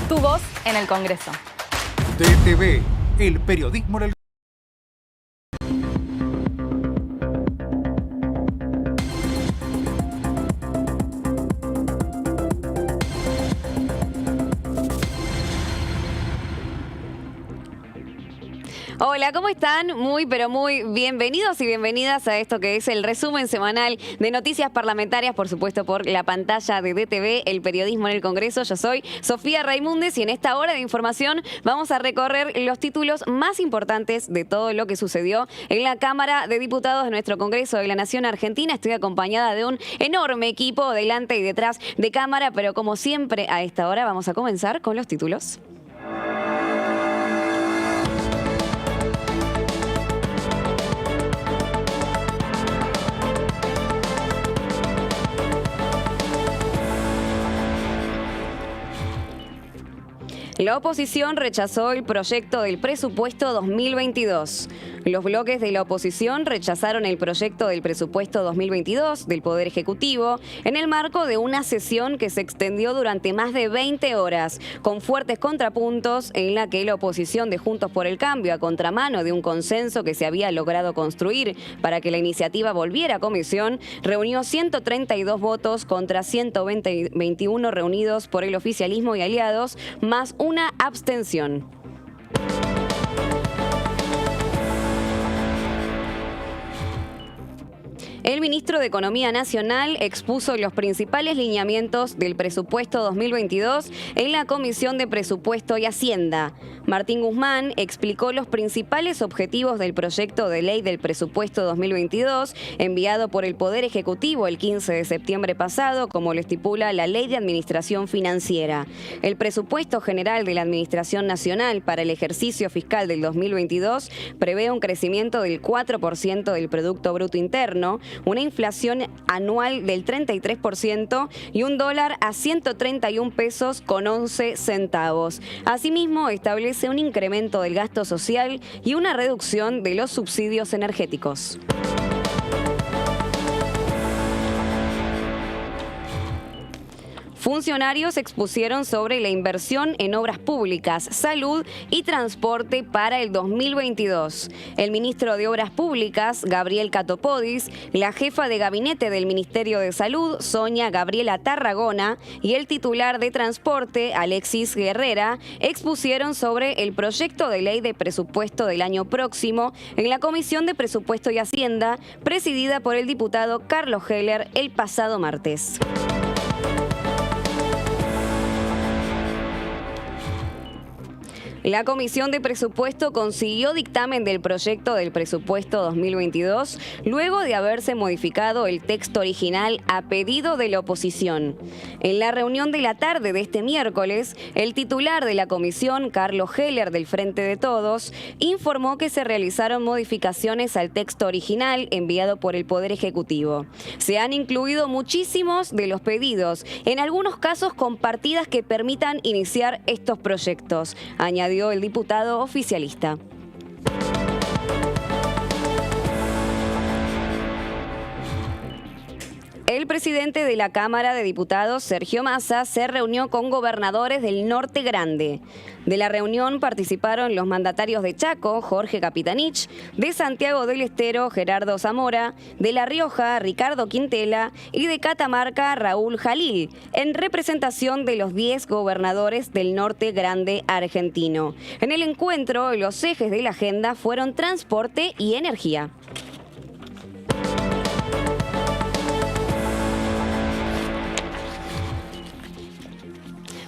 Tu voz en el Congreso. DTV, el periodismo del... Hola, ¿cómo están? Muy, pero muy bienvenidos y bienvenidas a esto que es el resumen semanal de noticias parlamentarias, por supuesto por la pantalla de DTV, el periodismo en el Congreso. Yo soy Sofía Raimundes y en esta hora de información vamos a recorrer los títulos más importantes de todo lo que sucedió en la Cámara de Diputados de nuestro Congreso de la Nación Argentina. Estoy acompañada de un enorme equipo delante y detrás de cámara, pero como siempre a esta hora vamos a comenzar con los títulos. La oposición rechazó el proyecto del presupuesto 2022. Los bloques de la oposición rechazaron el proyecto del presupuesto 2022 del Poder Ejecutivo en el marco de una sesión que se extendió durante más de 20 horas, con fuertes contrapuntos en la que la oposición de Juntos por el Cambio, a contramano de un consenso que se había logrado construir para que la iniciativa volviera a comisión, reunió 132 votos contra 121 reunidos por el oficialismo y aliados, más una abstención. El ministro de Economía Nacional expuso los principales lineamientos del presupuesto 2022 en la Comisión de Presupuesto y Hacienda. Martín Guzmán explicó los principales objetivos del proyecto de ley del presupuesto 2022 enviado por el Poder Ejecutivo el 15 de septiembre pasado, como lo estipula la Ley de Administración Financiera. El presupuesto general de la Administración Nacional para el ejercicio fiscal del 2022 prevé un crecimiento del 4% del Producto Bruto Interno, una inflación anual del 33% y un dólar a 131 pesos con 11 centavos. Asimismo, establece un incremento del gasto social y una reducción de los subsidios energéticos. Funcionarios expusieron sobre la inversión en obras públicas, salud y transporte para el 2022. El ministro de Obras Públicas, Gabriel Catopodis, la jefa de gabinete del Ministerio de Salud, Sonia Gabriela Tarragona, y el titular de Transporte, Alexis Guerrera, expusieron sobre el proyecto de ley de presupuesto del año próximo en la Comisión de Presupuesto y Hacienda, presidida por el diputado Carlos Heller el pasado martes. La Comisión de Presupuesto consiguió dictamen del proyecto del presupuesto 2022 luego de haberse modificado el texto original a pedido de la oposición. En la reunión de la tarde de este miércoles, el titular de la comisión, Carlos Heller del Frente de Todos, informó que se realizaron modificaciones al texto original enviado por el Poder Ejecutivo. Se han incluido muchísimos de los pedidos, en algunos casos con partidas que permitan iniciar estos proyectos, añadió el diputado oficialista. El presidente de la Cámara de Diputados, Sergio Massa, se reunió con gobernadores del Norte Grande. De la reunión participaron los mandatarios de Chaco, Jorge Capitanich, de Santiago del Estero, Gerardo Zamora, de La Rioja, Ricardo Quintela, y de Catamarca, Raúl Jalil, en representación de los 10 gobernadores del Norte Grande argentino. En el encuentro, los ejes de la agenda fueron transporte y energía.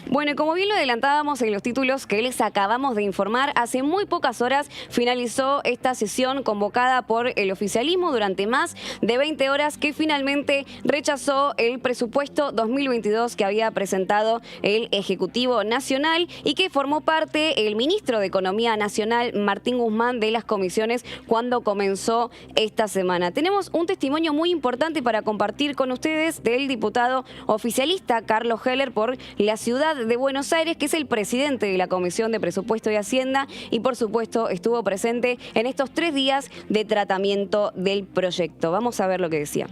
Bueno, y como bien lo adelantábamos en los títulos que les acabamos de informar, hace muy pocas horas finalizó esta sesión convocada por el oficialismo durante más de 20 horas que finalmente rechazó el presupuesto 2022 que había presentado el Ejecutivo Nacional y que formó parte el ministro de Economía Nacional, Martín Guzmán, de las comisiones cuando comenzó esta semana. Tenemos un testimonio muy importante para compartir con ustedes del diputado oficialista Carlos Heller por la ciudad de Buenos Aires, que es el presidente de la Comisión de Presupuesto y Hacienda y por supuesto estuvo presente en estos 3 días de tratamiento del proyecto. Vamos a ver lo que decía.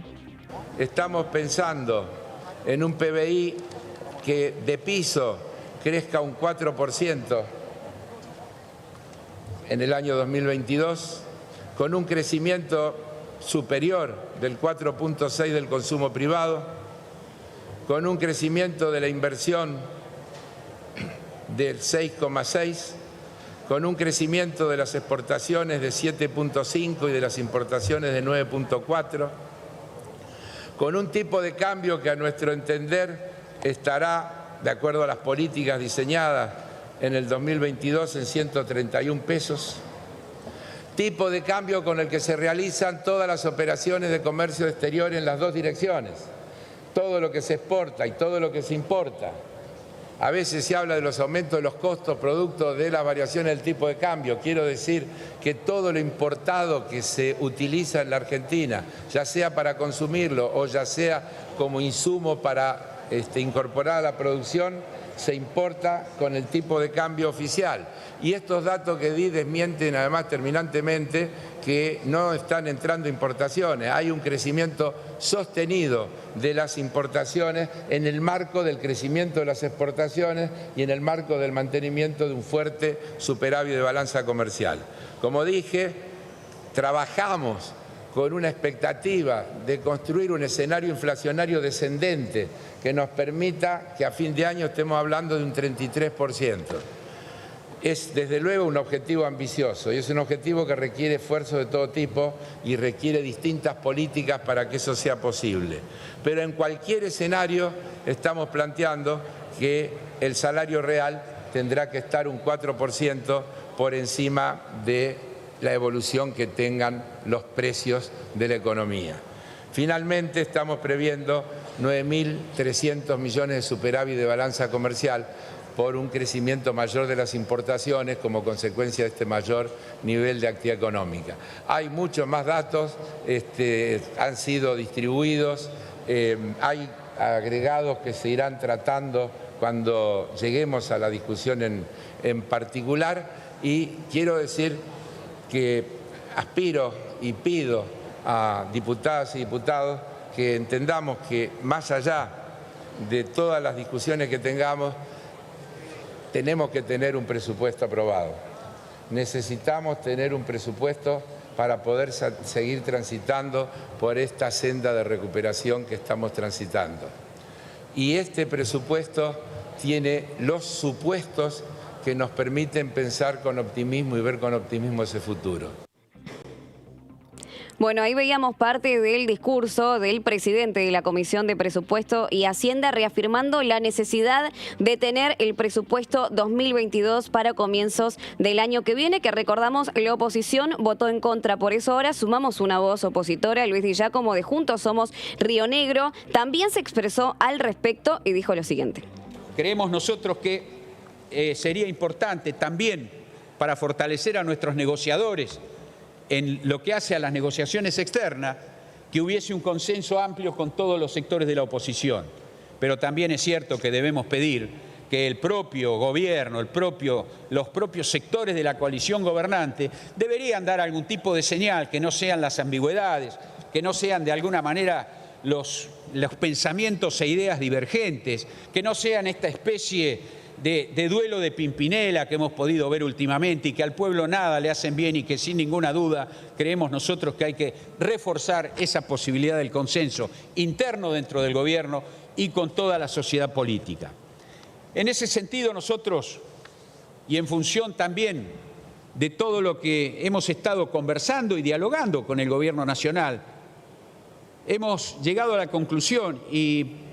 Estamos pensando en un PBI de piso crezca un 4% en el año 2022, con un crecimiento superior del 4.6% del consumo privado, con un crecimiento de la inversión del 6,6%, con un crecimiento de las exportaciones de 7.5% y de las importaciones de 9.4%, con un tipo de cambio que a nuestro entender estará, de acuerdo a las políticas diseñadas en el 2022, en 131 pesos, tipo de cambio con el que se realizan todas las operaciones de comercio exterior en las dos direcciones, todo lo que se exporta y todo lo que se importa. A veces se habla de los aumentos de los costos producto de las variaciones del tipo de cambio. Quiero decir que todo lo importado que se utiliza en la Argentina, ya sea para consumirlo o ya sea como insumo para incorporar a la producción, se importa con el tipo de cambio oficial. Y estos datos que di desmienten además terminantemente que no están entrando importaciones. Hay un crecimiento sostenido de las importaciones en el marco del crecimiento de las exportaciones y en el marco del mantenimiento de un fuerte superávit de balanza comercial. Como dije, trabajamos con una expectativa de construir un escenario inflacionario descendente que nos permita que a fin de año estemos hablando de un 33%. Es desde luego un objetivo ambicioso y es un objetivo que requiere esfuerzo de todo tipo y requiere distintas políticas para que eso sea posible. Pero en cualquier escenario estamos planteando que el salario real tendrá que estar un 4% por encima de la evolución que tengan los precios de la economía. Finalmente estamos previendo 9.300 millones de superávit de balanza comercial por un crecimiento mayor de las importaciones como consecuencia de este mayor nivel de actividad económica. Hay muchos más datos, han sido distribuidos, hay agregados que se irán tratando cuando lleguemos a la discusión en particular, y quiero decir que aspiro y pido a diputadas y diputados que entendamos que más allá de todas las discusiones que tengamos, tenemos que tener un presupuesto aprobado. Necesitamos tener un presupuesto para poder seguir transitando por esta senda de recuperación que estamos transitando. Y este presupuesto tiene los supuestos que nos permiten pensar con optimismo y ver con optimismo ese futuro. Bueno, ahí veíamos parte del discurso del presidente de la Comisión de Presupuesto y Hacienda reafirmando la necesidad de tener el presupuesto 2022 para comienzos del año que viene, que recordamos la oposición votó en contra. Por eso ahora sumamos una voz opositora. Luis Di Giacomo de Juntos Somos Río Negro también se expresó al respecto y dijo lo siguiente. Creemos nosotros que sería importante también para fortalecer a nuestros negociadores en lo que hace a las negociaciones externas, que hubiese un consenso amplio con todos los sectores de la oposición. Pero también es cierto que debemos pedir que el propio gobierno, los propios sectores de la coalición gobernante deberían dar algún tipo de señal, que no sean las ambigüedades, que no sean de alguna manera los pensamientos e ideas divergentes, que no sean esta especie de duelo de Pimpinela que hemos podido ver últimamente y que al pueblo nada le hacen bien y que sin ninguna duda creemos nosotros que hay que reforzar esa posibilidad del consenso interno dentro del gobierno y con toda la sociedad política. En ese sentido nosotros, y en función también de todo lo que hemos estado conversando y dialogando con el Gobierno Nacional, hemos llegado a la conclusión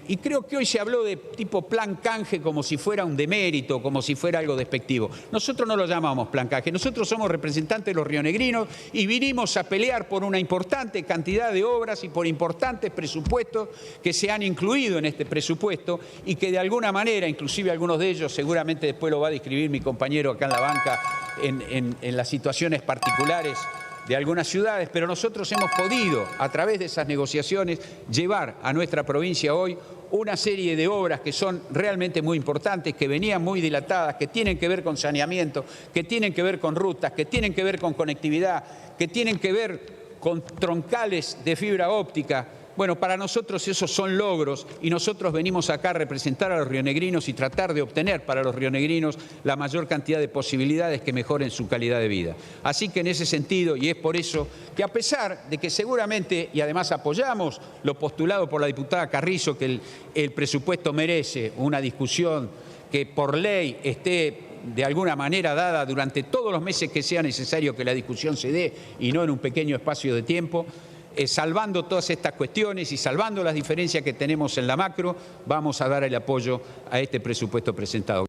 y creo que hoy se habló de tipo plan canje como si fuera un demérito, como si fuera algo despectivo. Nosotros no lo llamamos plan canje, nosotros somos representantes de los rionegrinos y vinimos a pelear por una importante cantidad de obras y por importantes presupuestos que se han incluido en este presupuesto y que de alguna manera, inclusive algunos de ellos, seguramente después lo va a describir mi compañero acá en la banca, en las situaciones particulares de algunas ciudades, pero nosotros hemos podido, a través de esas negociaciones, llevar a nuestra provincia hoy una serie de obras que son realmente muy importantes, que venían muy dilatadas, que tienen que ver con saneamiento, que tienen que ver con rutas, que tienen que ver con conectividad, que tienen que ver con troncales de fibra óptica, Bueno, para nosotros esos son logros y nosotros venimos acá a representar a los rionegrinos y tratar de obtener para los rionegrinos la mayor cantidad de posibilidades que mejoren su calidad de vida. Así que en ese sentido, y es por eso que a pesar de que seguramente, y además apoyamos lo postulado por la diputada Carrizo, que el presupuesto merece una discusión que por ley esté de alguna manera dada durante todos los meses que sea necesario que la discusión se dé y no en un pequeño espacio de tiempo, salvando todas estas cuestiones y salvando las diferencias que tenemos en la macro, vamos a dar el apoyo a este presupuesto presentado.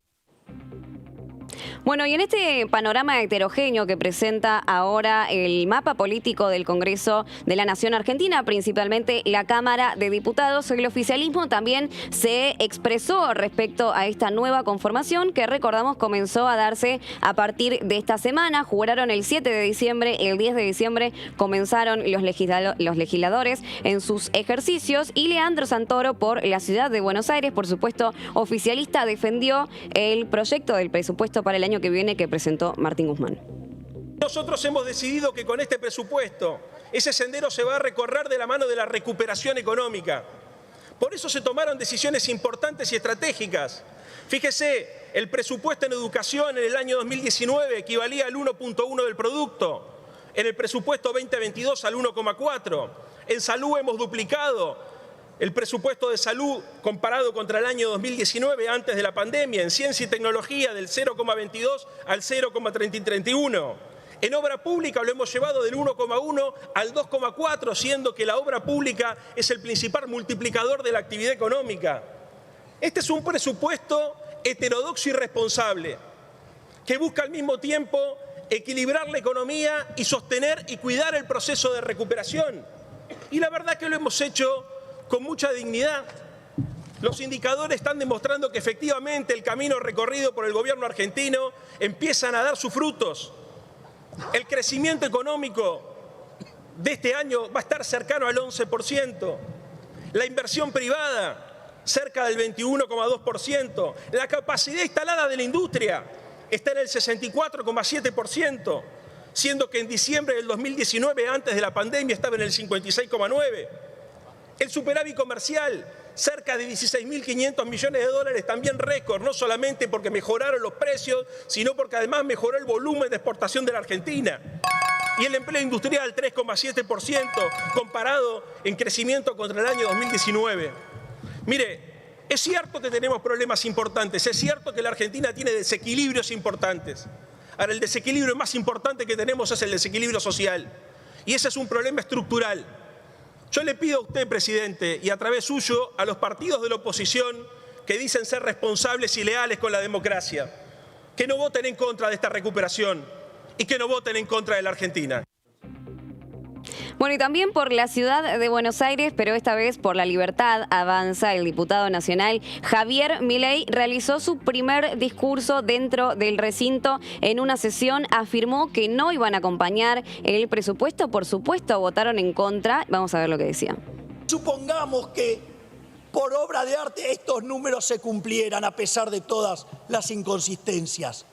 Bueno, y en este panorama heterogéneo que presenta ahora el mapa político del Congreso de la Nación Argentina, principalmente la Cámara de Diputados, el oficialismo también se expresó respecto a esta nueva conformación que, recordamos, comenzó a darse a partir de esta semana. Juraron el 7 de diciembre, el 10 de diciembre comenzaron los legisladores en sus ejercicios y Leandro Santoro, por la ciudad de Buenos Aires, por supuesto oficialista, defendió el proyecto del presupuesto para el año que viene que presentó Martín Guzmán. Nosotros hemos decidido que con este presupuesto ese sendero se va a recorrer de la mano de la recuperación económica. Por eso se tomaron decisiones importantes y estratégicas. Fíjese, el presupuesto en educación en el año 2019 equivalía al 1.1 del producto, en el presupuesto 2022 al 1.4. En salud hemos duplicado el presupuesto de salud comparado contra el año 2019 antes de la pandemia, en ciencia y tecnología del 0,22 al 0,31. En obra pública lo hemos llevado del 1,1 al 2,4, siendo que la obra pública es el principal multiplicador de la actividad económica. Este es un presupuesto heterodoxo y responsable, que busca al mismo tiempo equilibrar la economía y sostener y cuidar el proceso de recuperación. Y la verdad que lo hemos hecho con mucha dignidad. Los indicadores están demostrando que efectivamente el camino recorrido por el gobierno argentino empiezan a dar sus frutos. El crecimiento económico de este año va a estar cercano al 11%. La inversión privada cerca del 21,2%. La capacidad instalada de la industria está en el 64,7%, siendo que en diciembre del 2019, antes de la pandemia, estaba en el 56,9%. El superávit comercial, cerca de 16.500 millones de dólares, también récord, no solamente porque mejoraron los precios, sino porque además mejoró el volumen de exportación de la Argentina. Y el empleo industrial, 3,7%, comparado en crecimiento contra el año 2019. Mire, es cierto que tenemos problemas importantes, es cierto que la Argentina tiene desequilibrios importantes. Ahora, el desequilibrio más importante que tenemos es el desequilibrio social. Y ese es un problema estructural. Yo le pido a usted, presidente, y a través suyo, a los partidos de la oposición que dicen ser responsables y leales con la democracia, que no voten en contra de esta recuperación y que no voten en contra de la Argentina. Bueno, y también por la ciudad de Buenos Aires, pero esta vez por La Libertad Avanza, el diputado nacional Javier Milei realizó su primer discurso dentro del recinto. En una sesión afirmó que no iban a acompañar el presupuesto, por supuesto votaron en contra. Vamos a ver lo que decía. Supongamos que por obra de arte estos números se cumplieran a pesar de todas las inconsistencias.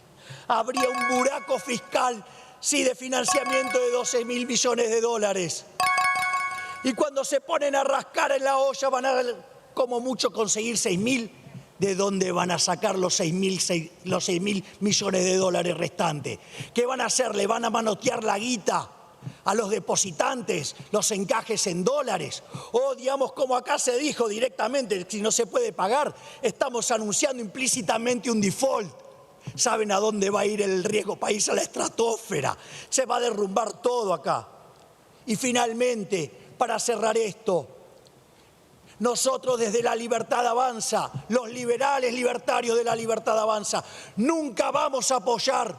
Habría un buraco fiscal, sí, de financiamiento de 12.000 millones de dólares. Y cuando se ponen a rascar en la olla van a como mucho conseguir 6.000. ¿De dónde van a sacar los 6.000 millones de dólares restantes? ¿Qué van a hacer? ¿Le van a manotear la guita a los depositantes, los encajes en dólares? O, digamos, como acá se dijo directamente, si no se puede pagar, estamos anunciando implícitamente un default. ¿Saben a dónde va a ir el riesgo país? A la estratosfera. Se va a derrumbar todo acá. Y finalmente, para cerrar esto, nosotros desde La Libertad Avanza, los liberales libertarios de La Libertad Avanza, nunca vamos a apoyar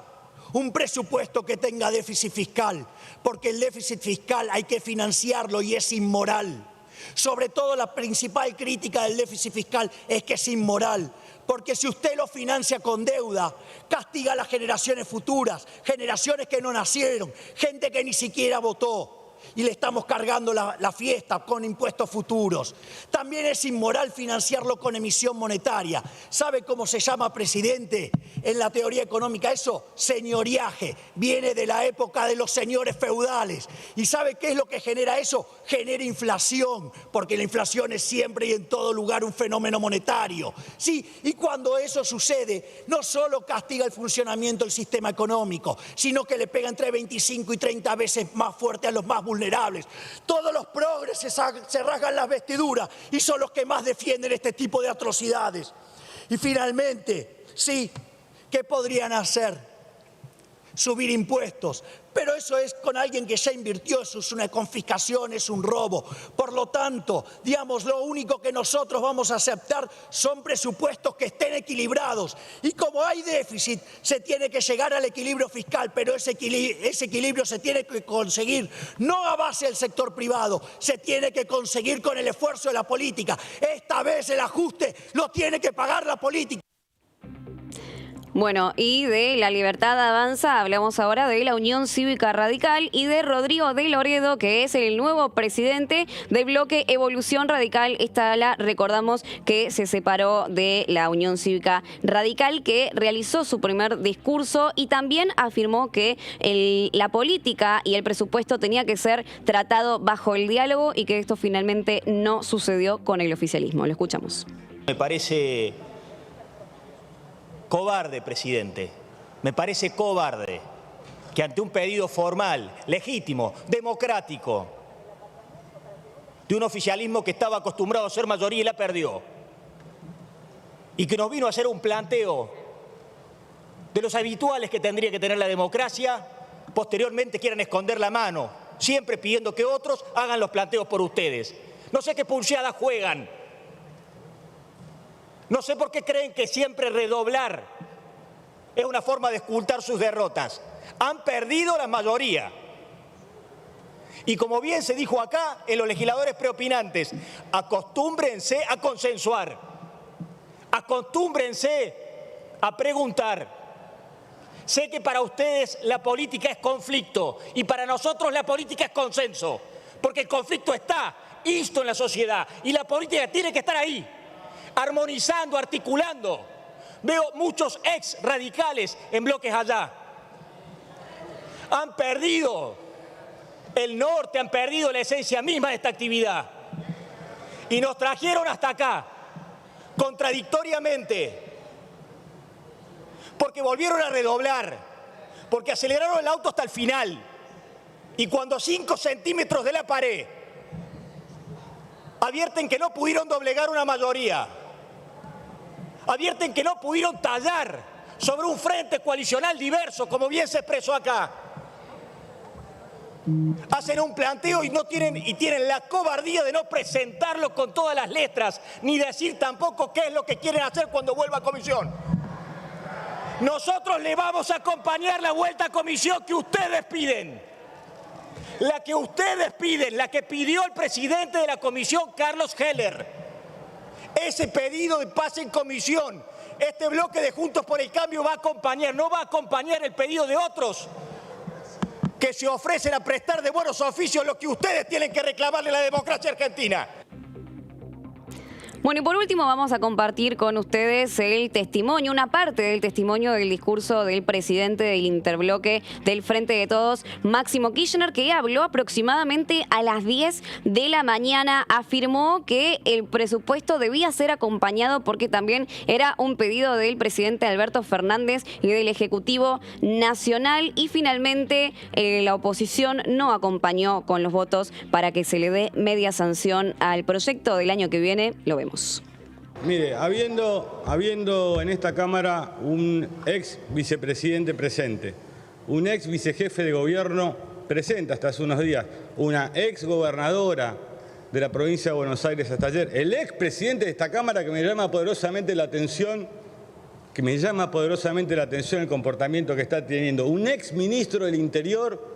un presupuesto que tenga déficit fiscal, porque el déficit fiscal hay que financiarlo y es inmoral. Sobre todo la principal crítica del déficit fiscal es que es inmoral. Porque si usted lo financia con deuda, castiga a las generaciones futuras, generaciones que no nacieron, gente que ni siquiera votó. y le estamos cargando la fiesta con impuestos futuros. También es inmoral financiarlo con emisión monetaria. ¿Sabe cómo se llama, presidente, en la teoría económica eso? Señoriaje. Viene de la época de los señores feudales. ¿Y sabe qué es lo que genera eso? Genera inflación, porque la inflación es siempre y en todo lugar un fenómeno monetario. Sí, y cuando eso sucede, no solo castiga el funcionamiento del sistema económico, sino que le pega entre 25 y 30 veces más fuerte a los más vulnerables. Todos los progres se rasgan las vestiduras y son los que más defienden este tipo de atrocidades. Y finalmente, sí, ¿qué podrían hacer? Subir impuestos, pero eso es con alguien que ya invirtió, eso es una confiscación, es un robo. Por lo tanto, digamos, lo único que nosotros vamos a aceptar son presupuestos que estén equilibrados. Y como hay déficit, se tiene que llegar al equilibrio fiscal, pero ese equilibrio se tiene que conseguir no a base del sector privado, se tiene que conseguir con el esfuerzo de la política. Esta vez el ajuste lo tiene que pagar la política. Bueno, y de La Libertad Avanza hablamos ahora de la Unión Cívica Radical y de Rodrigo de Loredo, que es el nuevo presidente del bloque Evolución Radical. Esta la recordamos que se separó de la Unión Cívica Radical, que realizó su primer discurso y también afirmó que la política y el presupuesto tenía que ser tratado bajo el diálogo y que esto finalmente no sucedió con el oficialismo. Lo escuchamos. Me parece cobarde, presidente. Me parece cobarde que ante un pedido formal, legítimo, democrático, de un oficialismo que estaba acostumbrado a ser mayoría y la perdió, y que nos vino a hacer un planteo de los habituales que tendría que tener la democracia, posteriormente quieran esconder la mano, siempre pidiendo que otros hagan los planteos por ustedes. No sé qué pulseadas juegan. No sé por qué creen que siempre redoblar es una forma de ocultar sus derrotas. Han perdido la mayoría. Y como bien se dijo acá, en los legisladores preopinantes, acostúmbrense a consensuar, acostúmbrense a preguntar. Sé que para ustedes la política es conflicto y para nosotros la política es consenso, porque el conflicto está insto en la sociedad y la política tiene que estar ahí, armonizando, articulando. Veo muchos ex radicales en bloques allá. Han perdido el norte, han perdido la esencia misma de esta actividad. Y nos trajeron hasta acá, contradictoriamente, porque volvieron a redoblar, porque aceleraron el auto hasta el final. Y cuando a 5 centímetros de la pared advierten que no pudieron doblegar una mayoría, advierten que no pudieron tallar sobre un frente coalicional diverso, como bien se expresó acá. Hacen un planteo y tienen la cobardía de no presentarlo con todas las letras, ni decir tampoco qué es lo que quieren hacer cuando vuelva a comisión. Nosotros le vamos a acompañar la vuelta a comisión que ustedes piden. La que ustedes piden, la que pidió el presidente de la comisión, Carlos Heller. Ese pedido de paz en comisión, este bloque de Juntos por el Cambio va a acompañar, no va a acompañar el pedido de otros que se ofrecen a prestar de buenos oficios lo que ustedes tienen que reclamarle a la democracia argentina. Bueno, y por último vamos a compartir con ustedes el testimonio, una parte del testimonio del discurso del presidente del interbloque del Frente de Todos, Máximo Kirchner, que habló aproximadamente a las 10 de la mañana. Afirmó que el presupuesto debía ser acompañado porque también era un pedido del presidente Alberto Fernández y del Ejecutivo Nacional. Y finalmente la oposición no acompañó con los votos para que se le dé media sanción al proyecto del año que viene. Lo vemos. Mire, habiendo en esta Cámara un ex vicepresidente presente, un ex vicejefe de gobierno presente hasta hace unos días, una ex gobernadora de la provincia de Buenos Aires hasta ayer, el ex presidente de esta Cámara que me llama poderosamente la atención, el comportamiento que está teniendo, un ex ministro del Interior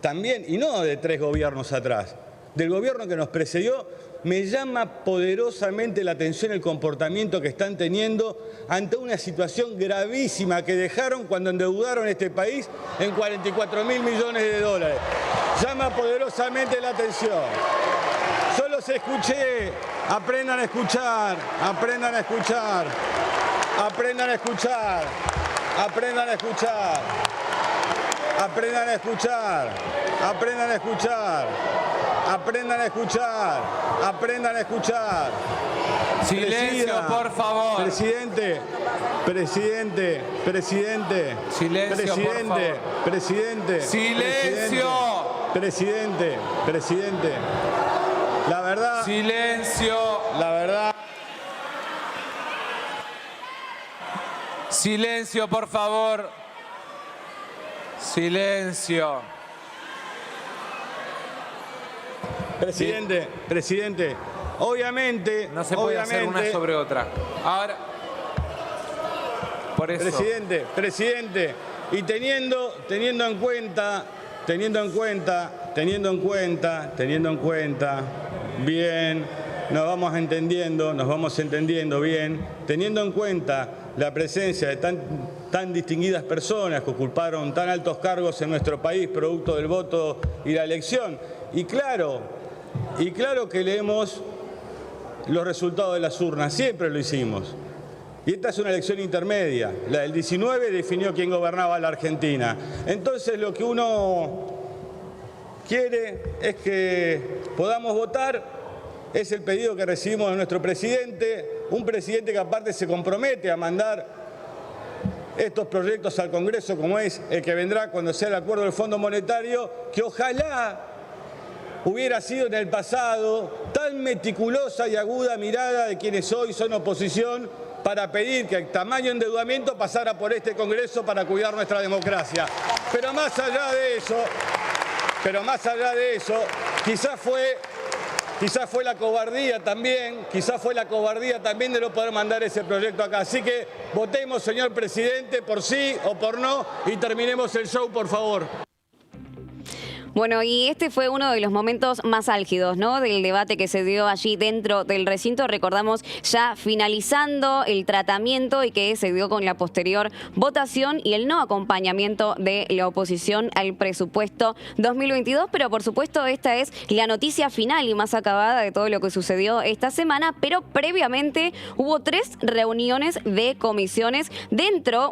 también, y no de 3 gobiernos atrás, del gobierno que nos precedió. Me llama poderosamente la atención el comportamiento que están teniendo ante una situación gravísima que dejaron cuando endeudaron este país en $44.000 millones. llama poderosamente la atención. Solo se escuché, aprendan a escuchar, aprendan a escuchar, aprendan a escuchar, aprendan a escuchar, aprendan a escuchar, aprendan a escuchar, aprendan a escuchar, aprendan a escuchar. Silencio, por favor. Presidente, presidente, presidente. Silencio, presidente, por favor. Presidente. Silencio. Presidente, presidente. La verdad. Silencio. La verdad. Silencio, por favor. Silencio. Presidente, presidente. Obviamente. No se puede hacer una sobre otra. Ahora. Por eso. Presidente, presidente. Y teniendo en cuenta, bien, nos vamos entendiendo bien, teniendo en cuenta la presencia de tan distinguidas personas que ocuparon tan altos cargos en nuestro país producto del voto y la elección. Y claro que leemos los resultados de las urnas, siempre lo hicimos. Y esta es una elección intermedia. La del 19 definió quién gobernaba la Argentina. Entonces lo que uno quiere es que podamos votar. Es el pedido que recibimos de nuestro presidente, un presidente que aparte se compromete a mandar estos proyectos al Congreso, como es el que vendrá cuando sea el acuerdo del Fondo Monetario, que ojalá hubiera sido en el pasado tan meticulosa y aguda mirada de quienes hoy son oposición para pedir que el tamaño endeudamiento pasara por este Congreso para cuidar nuestra democracia. Pero más allá de eso, quizás fue la cobardía también, de no poder mandar ese proyecto acá. Así que votemos, señor presidente, por sí o por no y terminemos el show, por favor. Bueno, y este fue uno de los momentos más álgidos, ¿no?, del debate que se dio allí dentro del recinto. Recordamos ya finalizando el tratamiento y que se dio con la posterior votación y el no acompañamiento de la oposición al presupuesto 2022. Pero por supuesto esta es la noticia final y más acabada de todo lo que sucedió esta semana. Pero previamente hubo 3 reuniones de comisiones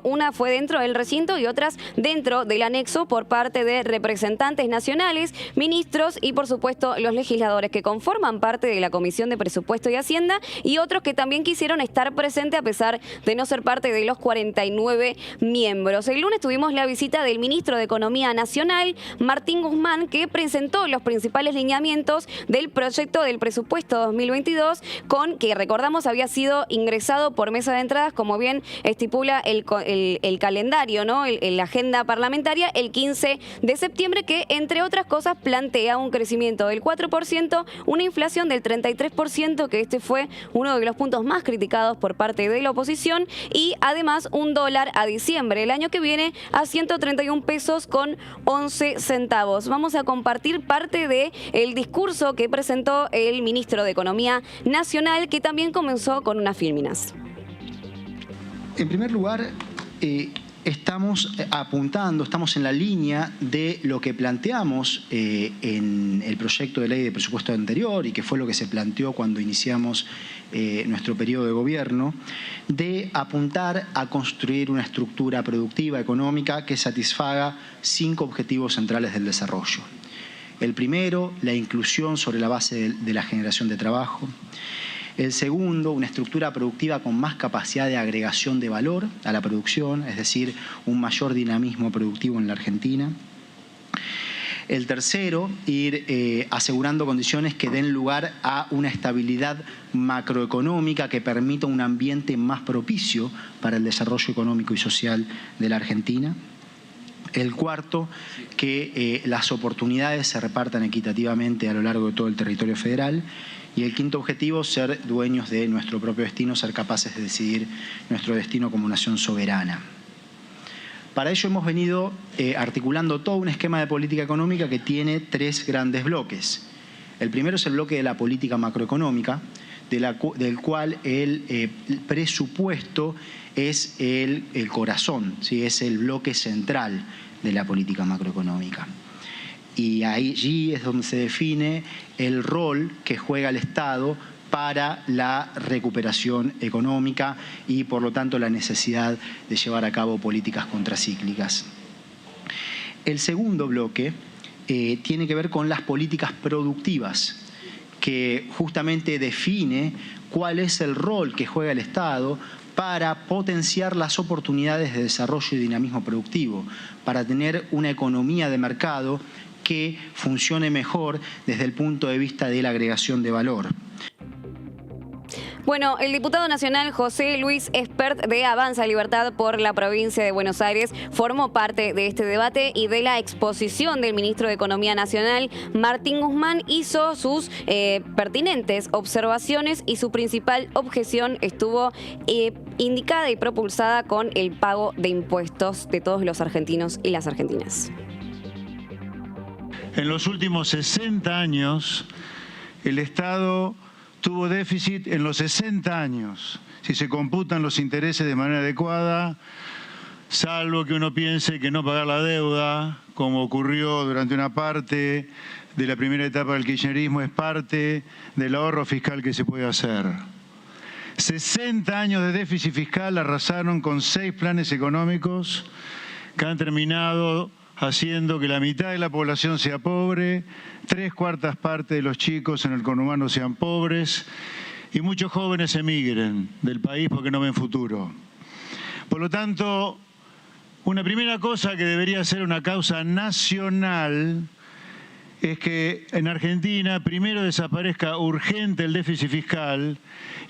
una fue dentro del recinto y otras dentro del anexo por parte de representantes nacionales, ministros y por supuesto los legisladores que conforman parte de la Comisión de Presupuesto y Hacienda y otros que también quisieron estar presentes a pesar de no ser parte de los 49 miembros. El lunes tuvimos la visita del ministro de Economía Nacional, Martín Guzmán, que presentó los principales lineamientos del proyecto del presupuesto 2022 que recordamos había sido ingresado por mesa de entradas, como bien estipula el calendario, ¿no?, la agenda parlamentaria, el 15 de septiembre, que entre otras cosas plantea un crecimiento del 4%, una inflación del 33%, que este fue uno de los puntos más criticados por parte de la oposición, y además un dólar a diciembre, el año que viene, a 131 pesos con 11 centavos. Vamos a compartir parte del discurso que presentó el ministro de Economía Nacional, que también comenzó con unas filminas. En primer lugar, estamos en la línea de lo que planteamos en el proyecto de ley de presupuesto anterior y que fue lo que se planteó cuando iniciamos nuestro periodo de gobierno, de apuntar a construir una estructura productiva económica que satisfaga 5 objetivos centrales del desarrollo. El primero, la inclusión sobre la base de la generación de trabajo. El segundo, una estructura productiva con más capacidad de agregación de valor a la producción, es decir, un mayor dinamismo productivo en la Argentina. El tercero, ir asegurando condiciones que den lugar a una estabilidad macroeconómica que permita un ambiente más propicio para el desarrollo económico y social de la Argentina. El cuarto, que las oportunidades se repartan equitativamente a lo largo de todo el territorio federal. Y el quinto objetivo, ser dueños de nuestro propio destino, ser capaces de decidir nuestro destino como nación soberana. Para ello hemos venido articulando todo un esquema de política económica que tiene 3 grandes bloques. El primero es el bloque de la política macroeconómica, del cual el presupuesto es el corazón, ¿sí?, es el bloque central de la política macroeconómica. y allí es donde se define el rol que juega el Estado para la recuperación económica y, por lo tanto, la necesidad de llevar a cabo políticas contracíclicas. El segundo bloque tiene que ver con las políticas productivas, que justamente define cuál es el rol que juega el Estado para potenciar las oportunidades de desarrollo y dinamismo productivo, para tener una economía de mercado que funcione mejor desde el punto de vista de la agregación de valor. Bueno, el diputado nacional José Luis Espert de Avanza Libertad por la provincia de Buenos Aires formó parte de este debate y de la exposición del ministro de Economía Nacional, Martín Guzmán, hizo sus pertinentes observaciones y su principal objeción estuvo indicada y propulsada con el pago de impuestos de todos los argentinos y las argentinas. En los últimos 60 años, el Estado tuvo déficit en los 60 años, si se computan los intereses de manera adecuada, salvo que uno piense que no pagar la deuda, como ocurrió durante una parte de la primera etapa del kirchnerismo, es parte del ahorro fiscal que se puede hacer. 60 años de déficit fiscal arrasaron con 6 planes económicos que han terminado haciendo que la mitad de la población sea pobre, 3/4 partes de los chicos en el conurbano sean pobres y muchos jóvenes emigren del país porque no ven futuro. Por lo tanto, una primera cosa que debería ser una causa nacional es que en Argentina primero desaparezca urgente el déficit fiscal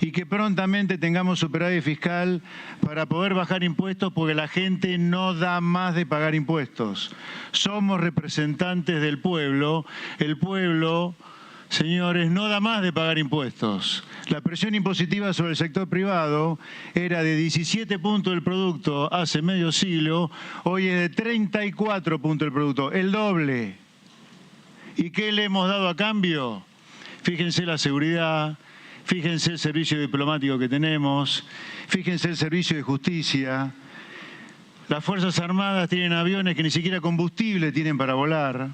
y que prontamente tengamos superávit fiscal para poder bajar impuestos, porque la gente no da más de pagar impuestos. Somos representantes del pueblo. El pueblo, señores, no da más de pagar impuestos. La presión impositiva sobre el sector privado era de 17 puntos del producto hace medio siglo, hoy es de 34 puntos del producto, el doble. ¿Y qué le hemos dado a cambio? Fíjense la seguridad, fíjense el servicio diplomático que tenemos, fíjense el servicio de justicia. Las Fuerzas Armadas tienen aviones que ni siquiera combustible tienen para volar.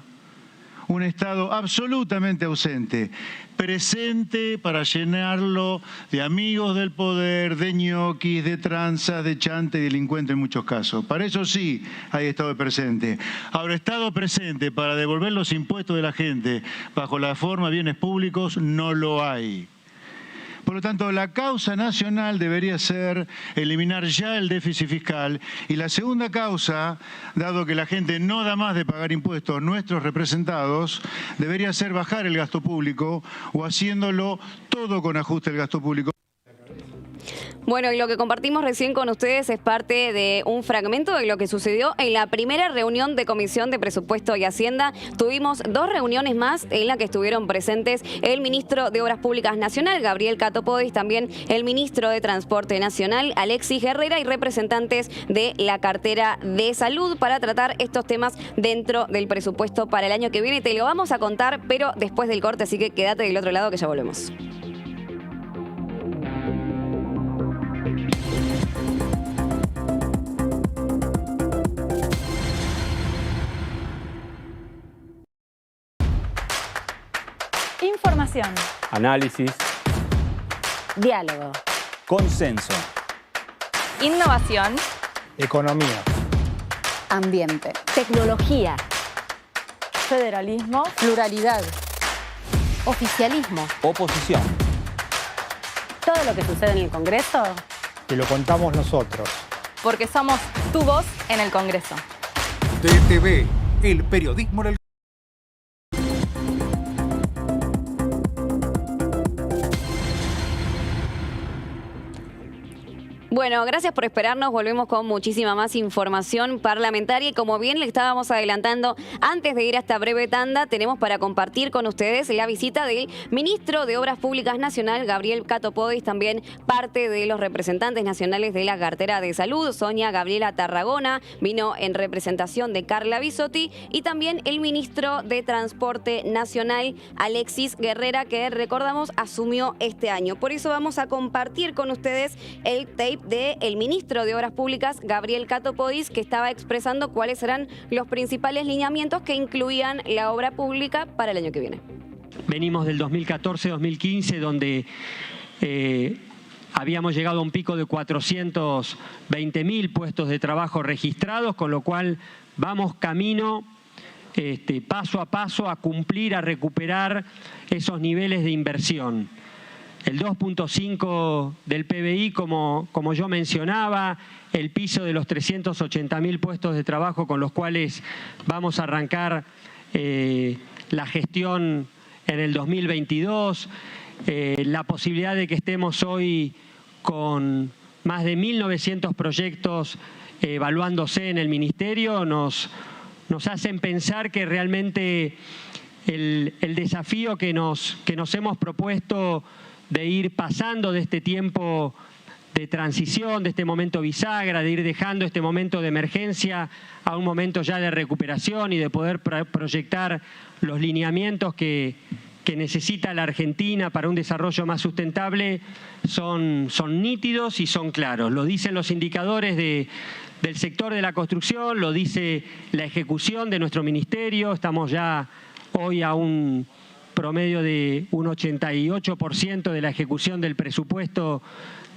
Un Estado absolutamente ausente, presente para llenarlo de amigos del poder, de ñoquis, de tranzas, de chante y delincuentes en muchos casos. Para eso sí hay Estado presente. Ahora, Estado presente para devolver los impuestos de la gente bajo la forma de bienes públicos no lo hay. Por lo tanto, la causa nacional debería ser eliminar ya el déficit fiscal, y la segunda causa, dado que la gente no da más de pagar impuestos, nuestros representados, debería ser bajar el gasto público o haciéndolo todo con ajuste del gasto público. Bueno, y lo que compartimos recién con ustedes es parte de un fragmento de lo que sucedió en la primera reunión de Comisión de Presupuesto y Hacienda. Tuvimos 2 reuniones más en la que estuvieron presentes el ministro de Obras Públicas Nacional, Gabriel Catopodis, también el ministro de Transporte Nacional, Alexis Guerrera, y representantes de la cartera de Salud para tratar estos temas dentro del presupuesto para el año que viene. Te lo vamos a contar, pero después del corte, así que quédate del otro lado que ya volvemos. Información. Análisis. Diálogo. Consenso. Innovación. Economía. Ambiente. Tecnología. Federalismo. Pluralidad. Oficialismo. Oposición. Todo lo que sucede en el Congreso. Te lo contamos nosotros. Porque somos tu voz en el Congreso. DTV, el periodismo del... Bueno, gracias por esperarnos. Volvemos con muchísima más información parlamentaria y, como bien le estábamos adelantando antes de ir a esta breve tanda, tenemos para compartir con ustedes la visita del ministro de Obras Públicas Nacional, Gabriel Catopodis, también parte de los representantes nacionales de la cartera de Salud, Sonia Gabriela Tarragona, vino en representación de Carla Bisotti, y también el ministro de Transporte Nacional, Alexis Guerrera, que recordamos asumió este año. Por eso vamos a compartir con ustedes el tape del ministro de Obras Públicas, Gabriel Cato Podis, que estaba expresando cuáles eran los principales lineamientos que incluían la obra pública para el año que viene. Venimos del 2014-2015, donde habíamos llegado a un pico de 420.000 puestos de trabajo registrados, con lo cual vamos camino paso a paso a cumplir, a recuperar esos niveles de inversión. El 2.5 del PBI, como yo mencionaba, el piso de los 380.000 puestos de trabajo con los cuales vamos a arrancar la gestión en el 2022, la posibilidad de que estemos hoy con más de 1.900 proyectos evaluándose en el Ministerio, nos hacen pensar que realmente el desafío que nos hemos propuesto de ir pasando de este tiempo de transición, de este momento bisagra, de ir dejando este momento de emergencia a un momento ya de recuperación y de poder proyectar los lineamientos que necesita la Argentina para un desarrollo más sustentable son nítidos y son claros. Lo dicen los indicadores del sector de la construcción, lo dice la ejecución de nuestro ministerio. Estamos ya hoy a un promedio de un 88% de la ejecución del presupuesto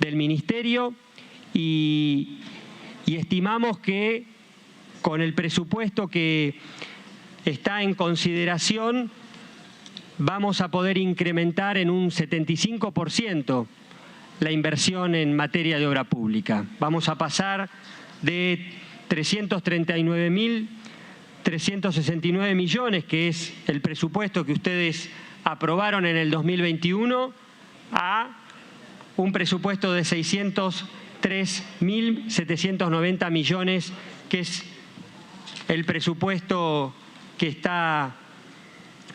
del ministerio y estimamos que con el presupuesto que está en consideración vamos a poder incrementar en un 75% la inversión en materia de obra pública. Vamos a pasar de 339.369 millones, que es el presupuesto que ustedes aprobaron en el 2021, a un presupuesto de 603.790 millones, que es el presupuesto que está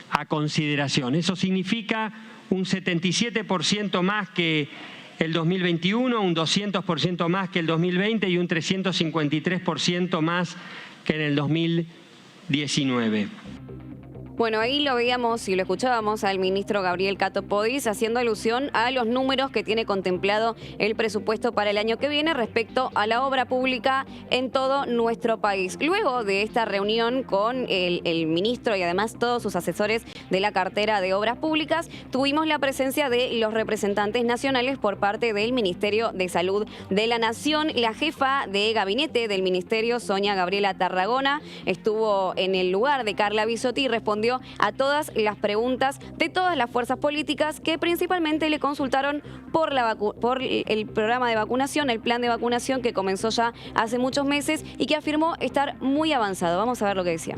a consideración. Eso significa un 77% más que el 2021, un 200% más que el 2020 y un 353% más que en el 2019. Bueno, ahí lo veíamos y lo escuchábamos al ministro Gabriel Cato Podis haciendo alusión a los números que tiene contemplado el presupuesto para el año que viene respecto a la obra pública en todo nuestro país. Luego de esta reunión con el ministro y además todos sus asesores de la cartera de Obras Públicas, tuvimos la presencia de los representantes nacionales por parte del Ministerio de Salud de la Nación. La jefa de gabinete del ministerio, Sonia Gabriela Tarragona, estuvo en el lugar de Carla Bisotti y respondió a todas las preguntas de todas las fuerzas políticas que principalmente le consultaron por el programa de vacunación, el plan de vacunación que comenzó ya hace muchos meses y que afirmó estar muy avanzado. Vamos a ver lo que decía.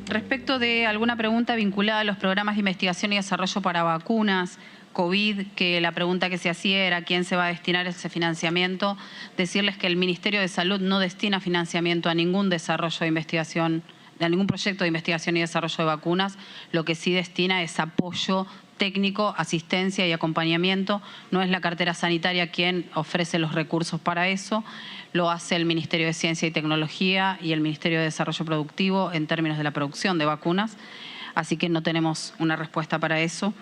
Respecto de alguna pregunta vinculada a los programas de investigación y desarrollo para vacunas, COVID, que la pregunta que se hacía era quién se va a destinar ese financiamiento, decirles que el Ministerio de Salud no destina financiamiento a ningún desarrollo de investigación, a ningún proyecto de investigación y desarrollo de vacunas. Lo que sí destina es apoyo técnico, asistencia y acompañamiento. No es la cartera sanitaria quien ofrece los recursos para eso. Lo hace el Ministerio de Ciencia y Tecnología y el Ministerio de Desarrollo Productivo en términos de la producción de vacunas. Así que no tenemos una respuesta para eso.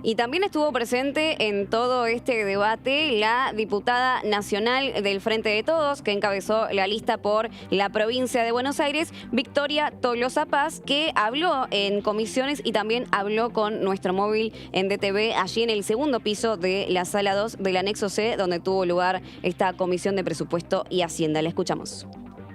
Y también estuvo presente en todo este debate la diputada nacional del Frente de Todos, que encabezó la lista por la provincia de Buenos Aires, Victoria Tolosa Paz, que habló en comisiones y también habló con nuestro móvil en DTV, allí en el segundo piso de la sala 2 del anexo C, donde tuvo lugar esta comisión de presupuesto y Hacienda. La escuchamos.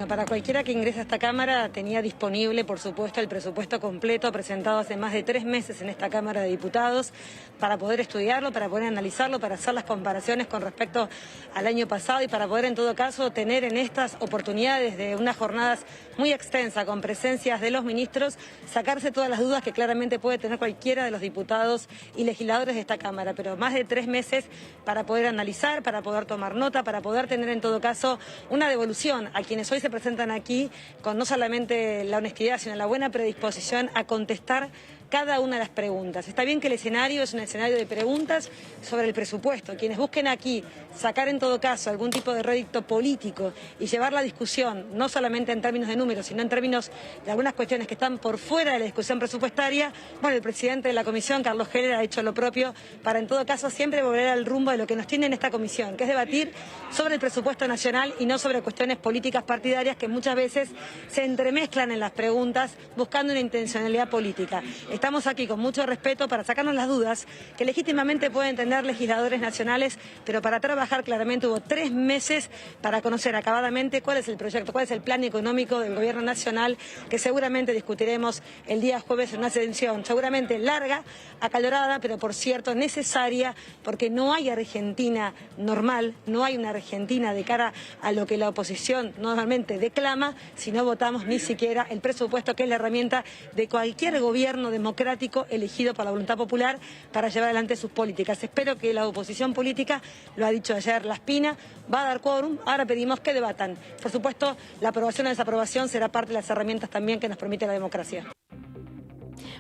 Para cualquiera que ingrese a esta Cámara tenía disponible, por supuesto, el presupuesto completo presentado hace más de 3 meses en esta Cámara de Diputados para poder estudiarlo, para poder analizarlo, para hacer las comparaciones con respecto al año pasado y para poder, en todo caso, tener en estas oportunidades de unas jornadas muy extensas con presencias de los ministros, sacarse todas las dudas que claramente puede tener cualquiera de los diputados y legisladores de esta Cámara. Pero más de 3 meses para poder analizar, para poder tomar nota, para poder tener, en todo caso, una devolución a quienes hoy se presentan aquí con no solamente la honestidad, sino la buena predisposición a contestar cada una de las preguntas. Está bien que el escenario es un escenario de preguntas sobre el presupuesto. Quienes busquen aquí sacar en todo caso algún tipo de rédito político y llevar la discusión, no solamente en términos de números, sino en términos de algunas cuestiones que están por fuera de la discusión presupuestaria, bueno, el presidente de la comisión, Carlos Heller, ha hecho lo propio para en todo caso siempre volver al rumbo de lo que nos tiene en esta comisión, que es debatir sobre el presupuesto nacional y no sobre cuestiones políticas partidarias que muchas veces se entremezclan en las preguntas buscando una intencionalidad política. Estamos aquí con mucho respeto para sacarnos las dudas que legítimamente pueden tener legisladores nacionales, pero para trabajar claramente hubo 3 meses para conocer acabadamente cuál es el proyecto, cuál es el plan económico del gobierno nacional, que seguramente discutiremos el día jueves en una sesión seguramente larga, acalorada, pero por cierto necesaria, porque no hay Argentina normal, no hay una Argentina de cara a lo que la oposición normalmente declama si no votamos ni siquiera el presupuesto, que es la herramienta de cualquier gobierno democrático elegido por la voluntad popular para llevar adelante sus políticas. Espero que la oposición política, lo ha dicho ayer Laspina, va a dar quórum. Ahora pedimos que debatan. Por supuesto, la aprobación o desaprobación será parte de las herramientas también que nos permite la democracia.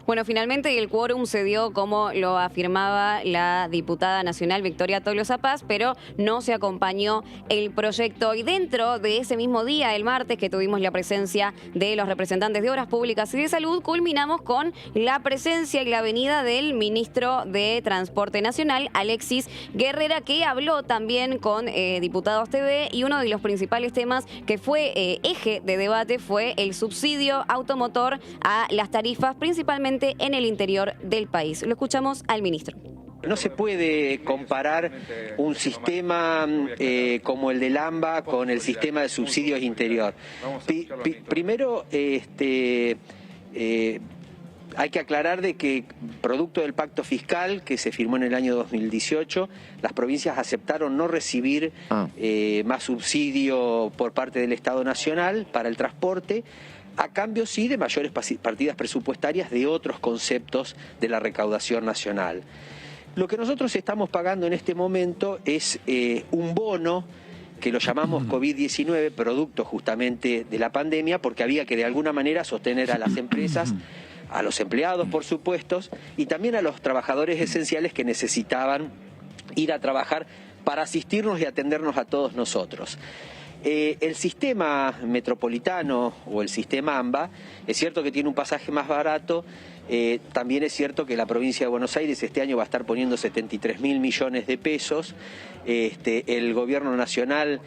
Bueno, finalmente el quórum se dio como lo afirmaba la diputada nacional Victoria Tolosa Paz, pero no se acompañó el proyecto. Y dentro de ese mismo día, el martes, que tuvimos la presencia de los representantes de Obras Públicas y de Salud, culminamos con la presencia y la venida del ministro de Transporte Nacional, Alexis Guerrera, que habló también con Diputados TV, y uno de los principales temas que fue eje de debate fue el subsidio automotor a las tarifas, principalmente en el interior del país. Lo escuchamos al ministro. No se puede comparar un sistema como el del AMBA con el sistema de subsidios interior. Primero, hay que aclarar de que, producto del pacto fiscal que se firmó en el año 2018, las provincias aceptaron no recibir más subsidio por parte del Estado Nacional para el transporte, a cambio sí de mayores partidas presupuestarias de otros conceptos de la recaudación nacional. Lo que nosotros estamos pagando en este momento es un bono que lo llamamos COVID-19, producto justamente de la pandemia, porque había que de alguna manera sostener a las empresas, a los empleados por supuesto, y también a los trabajadores esenciales que necesitaban ir a trabajar para asistirnos y atendernos a todos nosotros. El sistema metropolitano o el sistema AMBA, es cierto que tiene un pasaje más barato, también es cierto que la provincia de Buenos Aires este año va a estar poniendo 73.000 millones de pesos, el gobierno nacional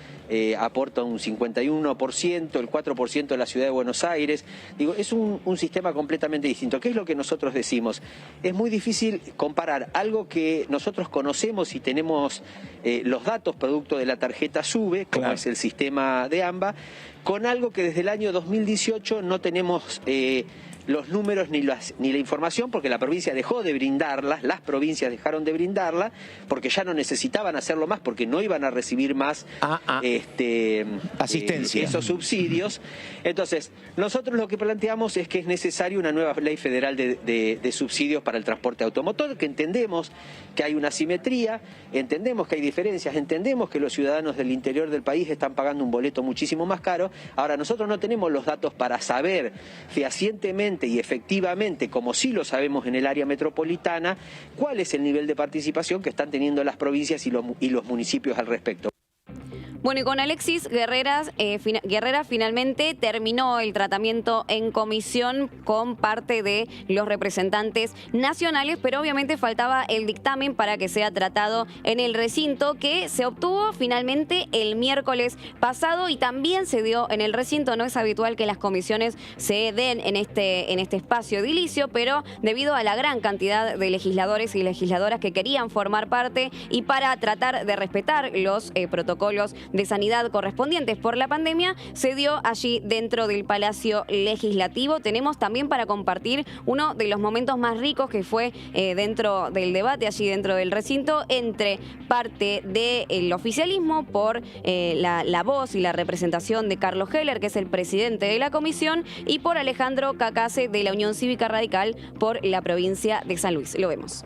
aporta un 51%, el 4% de la ciudad de Buenos Aires. Digo, es un sistema completamente distinto. ¿Qué es lo que nosotros decimos? Es muy difícil comparar algo que nosotros conocemos y tenemos los datos producto de la tarjeta SUBE, como es el sistema de AMBA, con algo que desde el año 2018 no tenemos los números ni la información, porque la provincia dejó de brindarlas, las provincias dejaron de brindarla, porque ya no necesitaban hacerlo más, porque no iban a recibir más asistencia, esos subsidios. Entonces, nosotros lo que planteamos es que es necesaria una nueva ley federal de subsidios para el transporte automotor, que entendemos que hay una asimetría, entendemos que hay diferencias, entendemos que los ciudadanos del interior del país están pagando un boleto muchísimo más caro. Ahora, nosotros no tenemos los datos para saber fehacientemente y efectivamente, como sí lo sabemos en el área metropolitana, cuál es el nivel de participación que están teniendo las provincias y los municipios al respecto. Bueno, y con Alexis Guerrera finalmente terminó el tratamiento en comisión con parte de los representantes nacionales, pero obviamente faltaba el dictamen para que sea tratado en el recinto, que se obtuvo finalmente el miércoles pasado y también se dio en el recinto. No es habitual que las comisiones se den en este espacio edilicio, pero debido a la gran cantidad de legisladores y legisladoras que querían formar parte y para tratar de respetar los protocolos de sanidad correspondientes por la pandemia, se dio allí dentro del Palacio Legislativo. Tenemos también para compartir uno de los momentos más ricos que fue dentro del debate, allí dentro del recinto, entre parte del oficialismo por la voz y la representación de Carlos Heller, que es el presidente de la comisión, y por Alejandro Cacase de la Unión Cívica Radical por la provincia de San Luis. Lo vemos.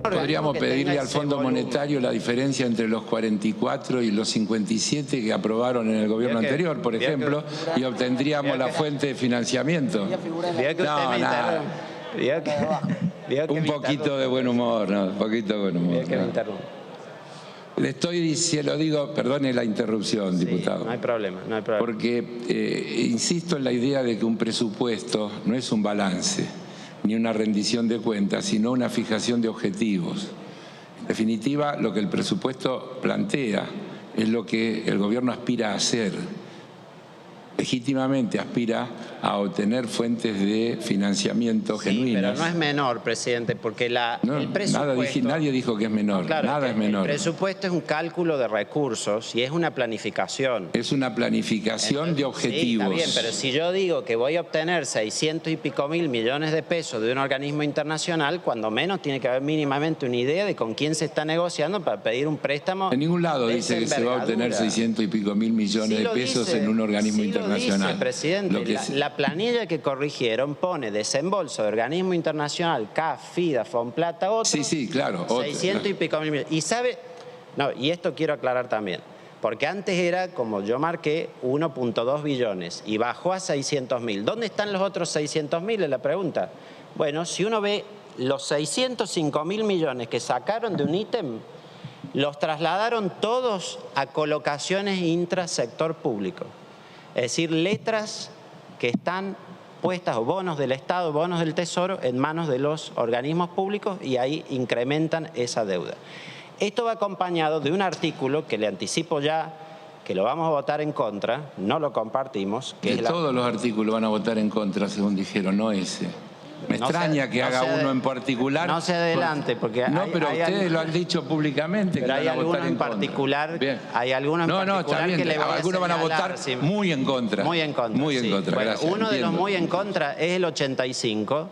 Podríamos pedirle al Fondo Monetario la diferencia entre los 44 y los 57 que aprobaron en el gobierno anterior, por ejemplo, y obtendríamos la fuente de financiamiento. Un poquito de buen humor, ¿no? Un poquito de buen humor. Le estoy diciendo, digo, perdone la interrupción, diputado. No hay problema, no hay problema. Porque insisto en la idea de que un presupuesto no es un balance, ni una rendición de cuentas, sino una fijación de objetivos. En definitiva, lo que el presupuesto plantea es lo que el gobierno aspira a hacer. Legítimamente aspira a obtener fuentes de financiamiento genuinas. Pero no es menor, presidente, porque el presupuesto... Nadie dijo que es menor, claro, nada es menor. El presupuesto es un cálculo de recursos y es una planificación. Es una planificación de objetivos. Sí, está bien, pero si yo digo que voy a obtener 600 y pico mil millones de pesos de un organismo internacional, cuando menos tiene que haber mínimamente una idea de con quién se está negociando para pedir un préstamo. En ningún lado dice que se va a obtener 600 y pico mil millones de pesos en un organismo internacional. Dice, presidente, la planilla que corrigieron pone desembolso de organismo internacional, CAF, FIDA, Fonplata, otro. Sí, claro. 600 y pico mil millones. Y sabe, y esto quiero aclarar también, porque antes era, como yo marqué, 1.2 billones y bajó a 600 mil. ¿Dónde están los otros 600 mil? Es la pregunta. Bueno, si uno ve los 605 mil millones que sacaron de un ítem, los trasladaron todos a colocaciones intrasector público. Es decir, letras que están puestas, o bonos del Estado, bonos del Tesoro, en manos de los organismos públicos y ahí incrementan esa deuda. Esto va acompañado de un artículo que le anticipo ya que lo vamos a votar en contra, no lo compartimos. Que todos los artículos van a votar en contra, según dijeron, no ese. Me extraña que haga uno en particular. No se adelante, porque no, pero ustedes lo han dicho públicamente. Pero hay algunos en particular. Hay algunos en particular que le algunos van a votar muy en contra. Muy en contra. Muy en contra. Bueno, gracias, uno de los muy en contra es el 85.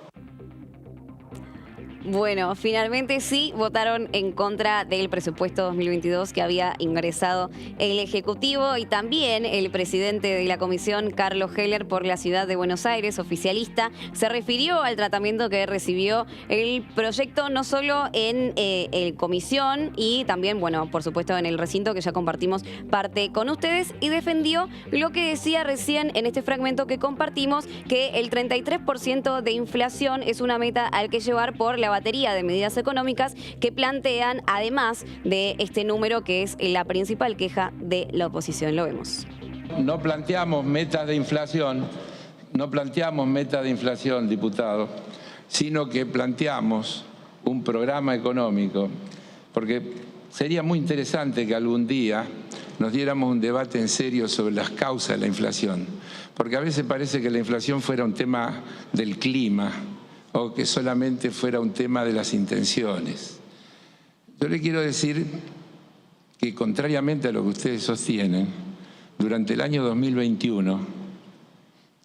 Bueno, finalmente sí votaron en contra del presupuesto 2022 que había ingresado el Ejecutivo y también el presidente de la comisión, Carlos Heller, por la ciudad de Buenos Aires, oficialista, se refirió al tratamiento que recibió el proyecto no solo en comisión y también, bueno, por supuesto en el recinto que ya compartimos parte con ustedes y defendió lo que decía recién en este fragmento que compartimos, que el 33% de inflación es una meta al que llevar por la batería de medidas económicas que plantean, además de este número que es la principal queja de la oposición. Lo vemos. No planteamos metas de inflación, diputado, sino que planteamos un programa económico, porque sería muy interesante que algún día nos diéramos un debate en serio sobre las causas de la inflación, porque a veces parece que la inflación fuera un tema del clima, o que solamente fuera un tema de las intenciones. Yo le quiero decir que, contrariamente a lo que ustedes sostienen, durante el año 2021,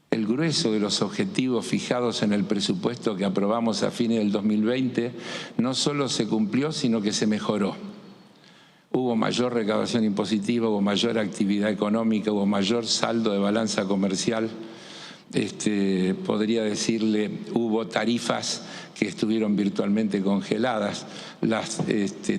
el grueso de los objetivos fijados en el presupuesto que aprobamos a fines del 2020 no solo se cumplió, sino que se mejoró. Hubo mayor recaudación impositiva, hubo mayor actividad económica, hubo mayor saldo de balanza comercial. Podría decirle, hubo tarifas que estuvieron virtualmente congeladas, las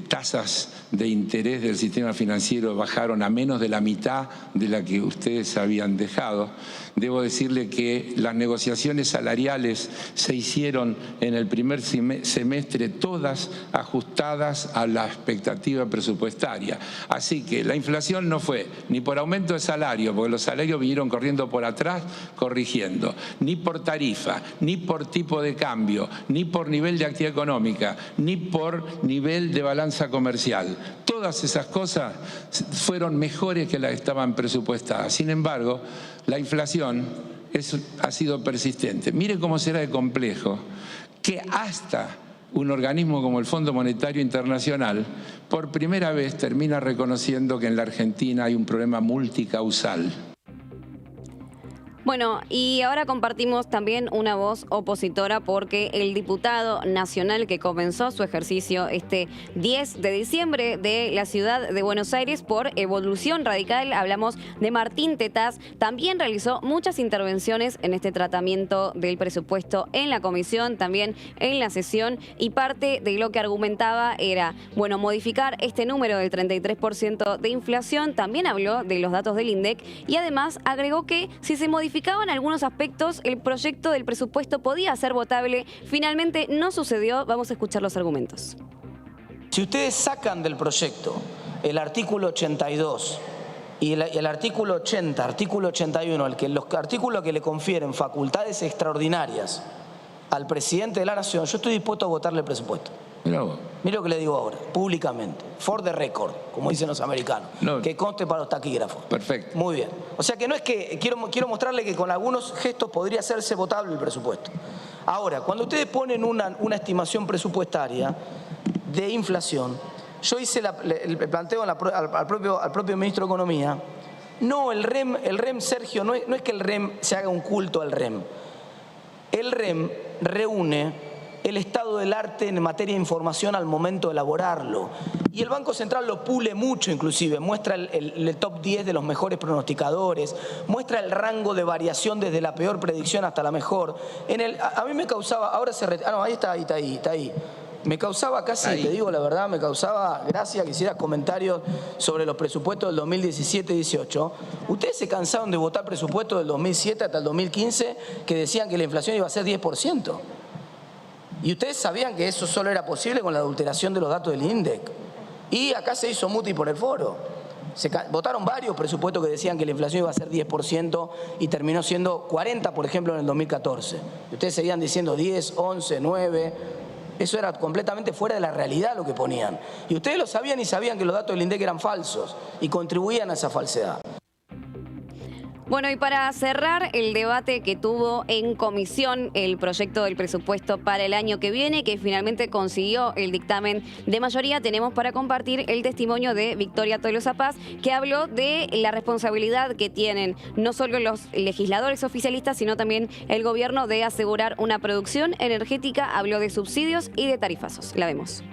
tasas de interés del sistema financiero bajaron a menos de la mitad de la que ustedes habían dejado. Debo decirle que las negociaciones salariales se hicieron en el primer semestre todas ajustadas a la expectativa presupuestaria. Así que la inflación no fue ni por aumento de salario, porque los salarios vinieron corriendo por atrás, corrigiendo, ni por tarifa, ni por tipo de cambio, ni por nivel de actividad económica, ni por nivel de balanza comercial. Todas esas cosas fueron mejores que las que estaban presupuestadas. Sin embargo, la inflación ha sido persistente. Mire cómo será de complejo que hasta un organismo como el Fondo Monetario Internacional por primera vez termina reconociendo que en la Argentina hay un problema multicausal. Bueno, y ahora compartimos también una voz opositora porque el diputado nacional que comenzó su ejercicio este 10 de diciembre de la ciudad de Buenos Aires por Evolución Radical, hablamos de Martín Tetaz, también realizó muchas intervenciones en este tratamiento del presupuesto en la comisión, también en la sesión, y parte de lo que argumentaba era, bueno, modificar este número del 33% de inflación. También habló de los datos del INDEC y además agregó que si se modifica modificaban algunos aspectos, el proyecto del presupuesto podía ser votable. Finalmente no sucedió. Vamos a escuchar los argumentos. Si ustedes sacan del proyecto el artículo 82 y el artículo 80, artículo 81, los artículos que le confieren facultades extraordinarias al presidente de la Nación, yo estoy dispuesto a votarle el presupuesto. Mire lo que le digo ahora, públicamente, for the record, como dicen los americanos, que conste para los taquígrafos. Perfecto. Muy bien. O sea que no es que, quiero mostrarle que con algunos gestos podría hacerse votable el presupuesto. Ahora, cuando ustedes ponen una estimación presupuestaria de inflación, yo hice el planteo al propio ministro de Economía. No, el REM, Sergio, no es que el REM se haga un culto al REM. El REM reúne el estado del arte en materia de información al momento de elaborarlo. Y el Banco Central lo pule mucho, inclusive. Muestra el top 10 de los mejores pronosticadores, muestra el rango de variación desde la peor predicción hasta la mejor. A mí me causaba, ahora se no, ahí está ahí. Me causaba casi, te digo la verdad, me causaba gracia que hicieras comentarios sobre los presupuestos del 2017 y 18. Ustedes se cansaron de votar presupuestos del 2007 hasta el 2015 que decían que la inflación iba a ser 10%. Y ustedes sabían que eso solo era posible con la adulteración de los datos del INDEC. Y acá se hizo muti por el foro. Votaron varios presupuestos que decían que la inflación iba a ser 10% y terminó siendo 40%, por ejemplo, en el 2014. Y ustedes seguían diciendo 10, 11, 9... Eso era completamente fuera de la realidad lo que ponían. Y ustedes lo sabían y sabían que los datos del INDEC eran falsos y contribuían a esa falsedad. Bueno, y para cerrar el debate que tuvo en comisión el proyecto del presupuesto para el año que viene, que finalmente consiguió el dictamen de mayoría, tenemos para compartir el testimonio de Victoria Tolosa Paz, que habló de la responsabilidad que tienen no solo los legisladores oficialistas, sino también el gobierno de asegurar una producción energética. Habló de subsidios y de tarifazos. La vemos.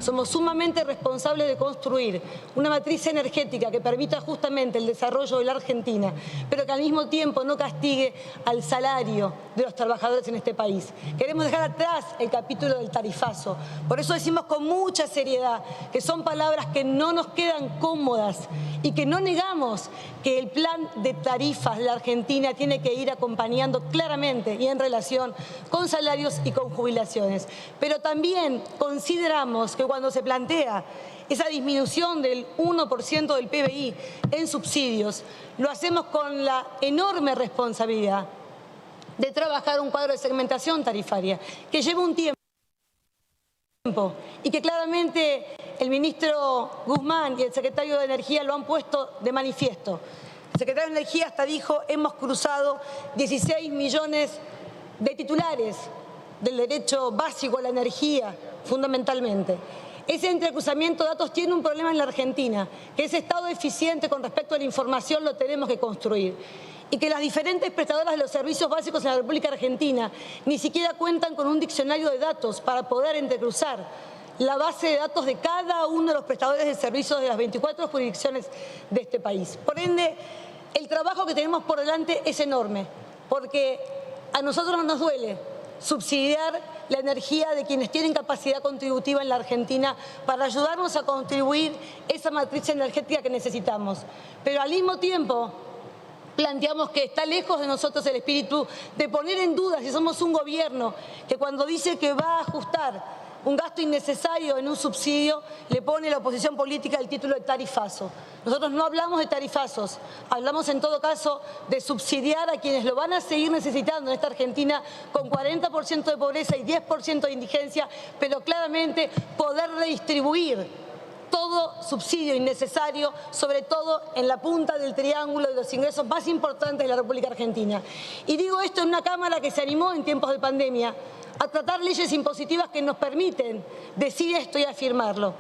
Somos sumamente responsables de construir una matriz energética que permita justamente el desarrollo de la Argentina, pero que al mismo tiempo no castigue al salario de los trabajadores en este país. Queremos dejar atrás el capítulo del tarifazo. Por eso decimos con mucha seriedad que son palabras que no nos quedan cómodas y que no negamos que el plan de tarifas de la Argentina tiene que ir acompañando claramente y en relación con salarios y con jubilaciones. Pero también consideramos que cuando se plantea esa disminución del 1% del PBI en subsidios, lo hacemos con la enorme responsabilidad de trabajar un cuadro de segmentación tarifaria que lleva un tiempo y que claramente el ministro Guzmán y el secretario de Energía lo han puesto de manifiesto. El secretario de Energía hasta dijo: hemos cruzado 16 millones de titulares del derecho básico a la energía, fundamentalmente. Ese entrecruzamiento de datos tiene un problema en la Argentina, que ese estado eficiente con respecto a la información lo tenemos que construir. Y que las diferentes prestadoras de los servicios básicos en la República Argentina ni siquiera cuentan con un diccionario de datos para poder entrecruzar la base de datos de cada uno de los prestadores de servicios de las 24 jurisdicciones de este país. Por ende, el trabajo que tenemos por delante es enorme, porque a nosotros no nos duele subsidiar la energía de quienes tienen capacidad contributiva en la Argentina para ayudarnos a contribuir esa matriz energética que necesitamos. Pero al mismo tiempo planteamos que está lejos de nosotros el espíritu de poner en duda si somos un gobierno que cuando dice que va a ajustar un gasto innecesario en un subsidio, le pone a la oposición política el título de tarifazo. Nosotros no hablamos de tarifazos, hablamos en todo caso de subsidiar a quienes lo van a seguir necesitando en esta Argentina con 40% de pobreza y 10% de indigencia, pero claramente poder redistribuir todo subsidio innecesario, sobre todo en la punta del triángulo de los ingresos más importantes de la República Argentina. Y digo esto en una Cámara que se animó en tiempos de pandemia a tratar leyes impositivas que nos permiten decir esto y afirmarlo.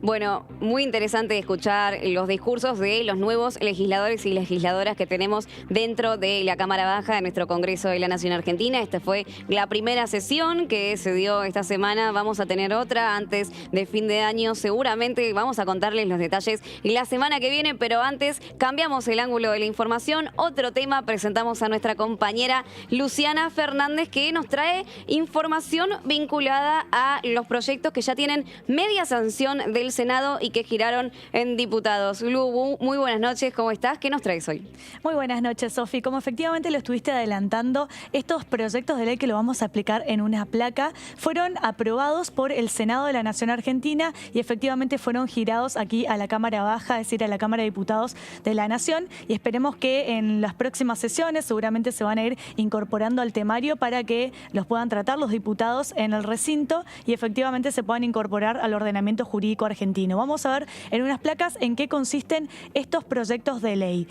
Bueno, muy interesante escuchar los discursos de los nuevos legisladores y legisladoras que tenemos dentro de la Cámara Baja de nuestro Congreso de la Nación Argentina. Esta fue la primera sesión que se dio esta semana. Vamos a tener otra antes de fin de año. Seguramente vamos a contarles los detalles la semana que viene, pero antes cambiamos el ángulo de la información. Otro tema, presentamos a nuestra compañera Luciana Fernández, que nos trae información vinculada a los proyectos que ya tienen media sanción del Senado y que giraron en diputados. Lu, muy buenas noches, ¿cómo estás? ¿Qué nos traes hoy? Muy buenas noches, Sofi. Como efectivamente lo estuviste adelantando, estos proyectos de ley que lo vamos a aplicar en una placa fueron aprobados por el Senado de la Nación Argentina y efectivamente fueron girados aquí a la Cámara Baja, es decir, a la Cámara de Diputados de la Nación, y esperemos que en las próximas sesiones seguramente se van a ir incorporando al temario para que los puedan tratar los diputados en el recinto y efectivamente se puedan incorporar al ordenamiento jurídico argentino. Vamos a ver en unas placas en qué consisten estos proyectos de ley.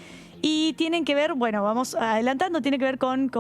Y tienen que ver, bueno, vamos adelantando, tiene que ver con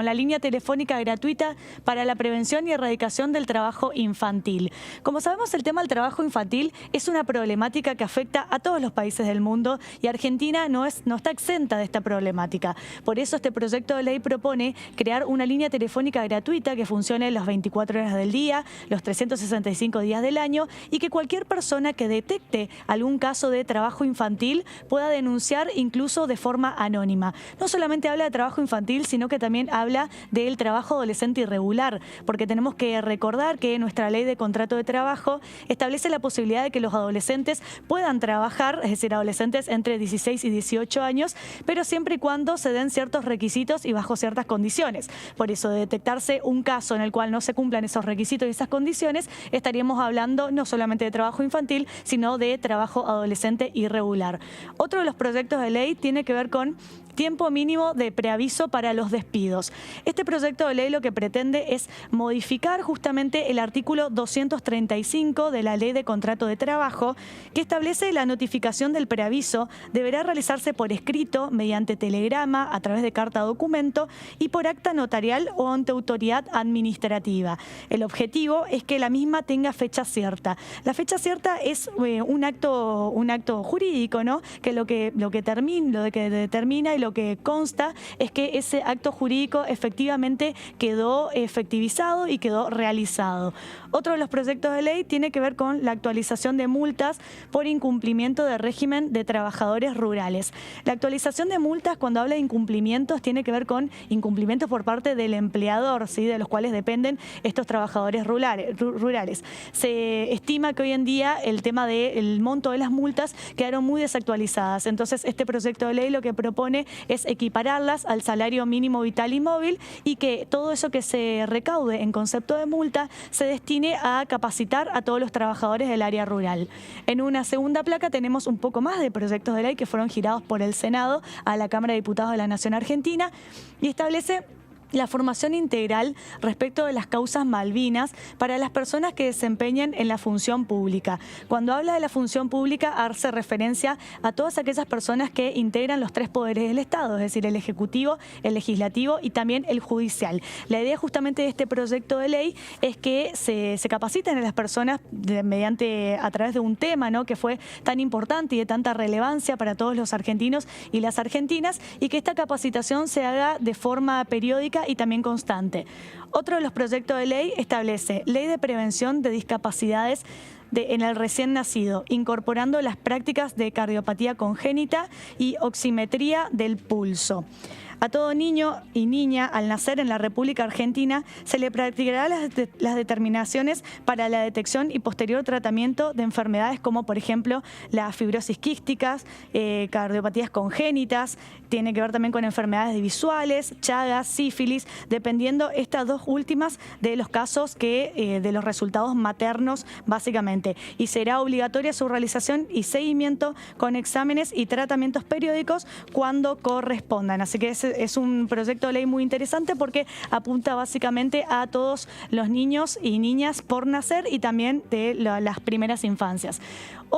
la línea telefónica gratuita para la prevención y erradicación del trabajo infantil. Como sabemos, el tema del trabajo infantil es una problemática que afecta a todos los países del mundo y Argentina no está exenta de esta problemática. Por eso este proyecto de ley propone crear una línea telefónica gratuita que funcione las 24 horas del día, los 365 días del año y que cualquier persona que detecte algún caso de trabajo infantil pueda denunciar incluso de forma anónima. No solamente habla de trabajo infantil, sino que también habla del trabajo adolescente irregular, porque tenemos que recordar que nuestra ley de contrato de trabajo establece la posibilidad de que los adolescentes puedan trabajar, es decir, adolescentes entre 16 y 18 años, pero siempre y cuando se den ciertos requisitos y bajo ciertas condiciones. Por eso, de detectarse un caso en el cual no se cumplan esos requisitos y esas condiciones, estaríamos hablando no solamente de trabajo infantil, sino de trabajo adolescente irregular. Otro de los proyectos de ley tiene que ver con tiempo mínimo de preaviso para los despidos. Este proyecto de ley lo que pretende es modificar justamente el artículo 235 de la Ley de Contrato de Trabajo, que establece la notificación del preaviso deberá realizarse por escrito, mediante telegrama, a través de carta documento y por acta notarial o ante autoridad administrativa. El objetivo es que la misma tenga fecha cierta. La fecha cierta es un acto jurídico, ¿no? Que lo que determina y lo que consta es que ese acto jurídico efectivamente quedó efectivizado y quedó realizado. Otro de los proyectos de ley tiene que ver con la actualización de multas por incumplimiento del régimen de trabajadores rurales. La actualización de multas, cuando habla de incumplimientos, tiene que ver con incumplimientos por parte del empleador, ¿sí?, de los cuales dependen estos trabajadores rurales. Se estima que hoy en día el tema del monto de las multas quedaron muy desactualizadas. Entonces, este proyecto de ley lo que propone es equipararlas al salario mínimo vital y móvil y que todo eso que se recaude en concepto de multa se destine a capacitar a todos los trabajadores del área rural. En una segunda placa tenemos un poco más de proyectos de ley que fueron girados por el Senado a la Cámara de Diputados de la Nación Argentina y establece la formación integral respecto de las causas Malvinas para las personas que desempeñen en la función pública. Cuando habla de la función pública, hace referencia a todas aquellas personas que integran los tres poderes del Estado, es decir, el Ejecutivo, el Legislativo y también el Judicial. La idea justamente de este proyecto de ley es que se capaciten a las personas a través de un tema, ¿no?, que fue tan importante y de tanta relevancia para todos los argentinos y las argentinas, y que esta capacitación se haga de forma periódica y también constante. Otro de los proyectos de ley establece ley de prevención de discapacidades en el recién nacido, incorporando las prácticas de cardiopatía congénita y oximetría del pulso. A todo niño y niña al nacer en la República Argentina se le practicará las determinaciones para la detección y posterior tratamiento de enfermedades como, por ejemplo, la fibrosis quísticas, cardiopatías congénitas, tiene que ver también con enfermedades visuales, chagas, sífilis, dependiendo estas dos últimas de los casos de los resultados maternos, básicamente. Y será obligatoria su realización y seguimiento con exámenes y tratamientos periódicos cuando correspondan. Así que es un proyecto de ley muy interesante porque apunta básicamente a todos los niños y niñas por nacer y también de las primeras infancias.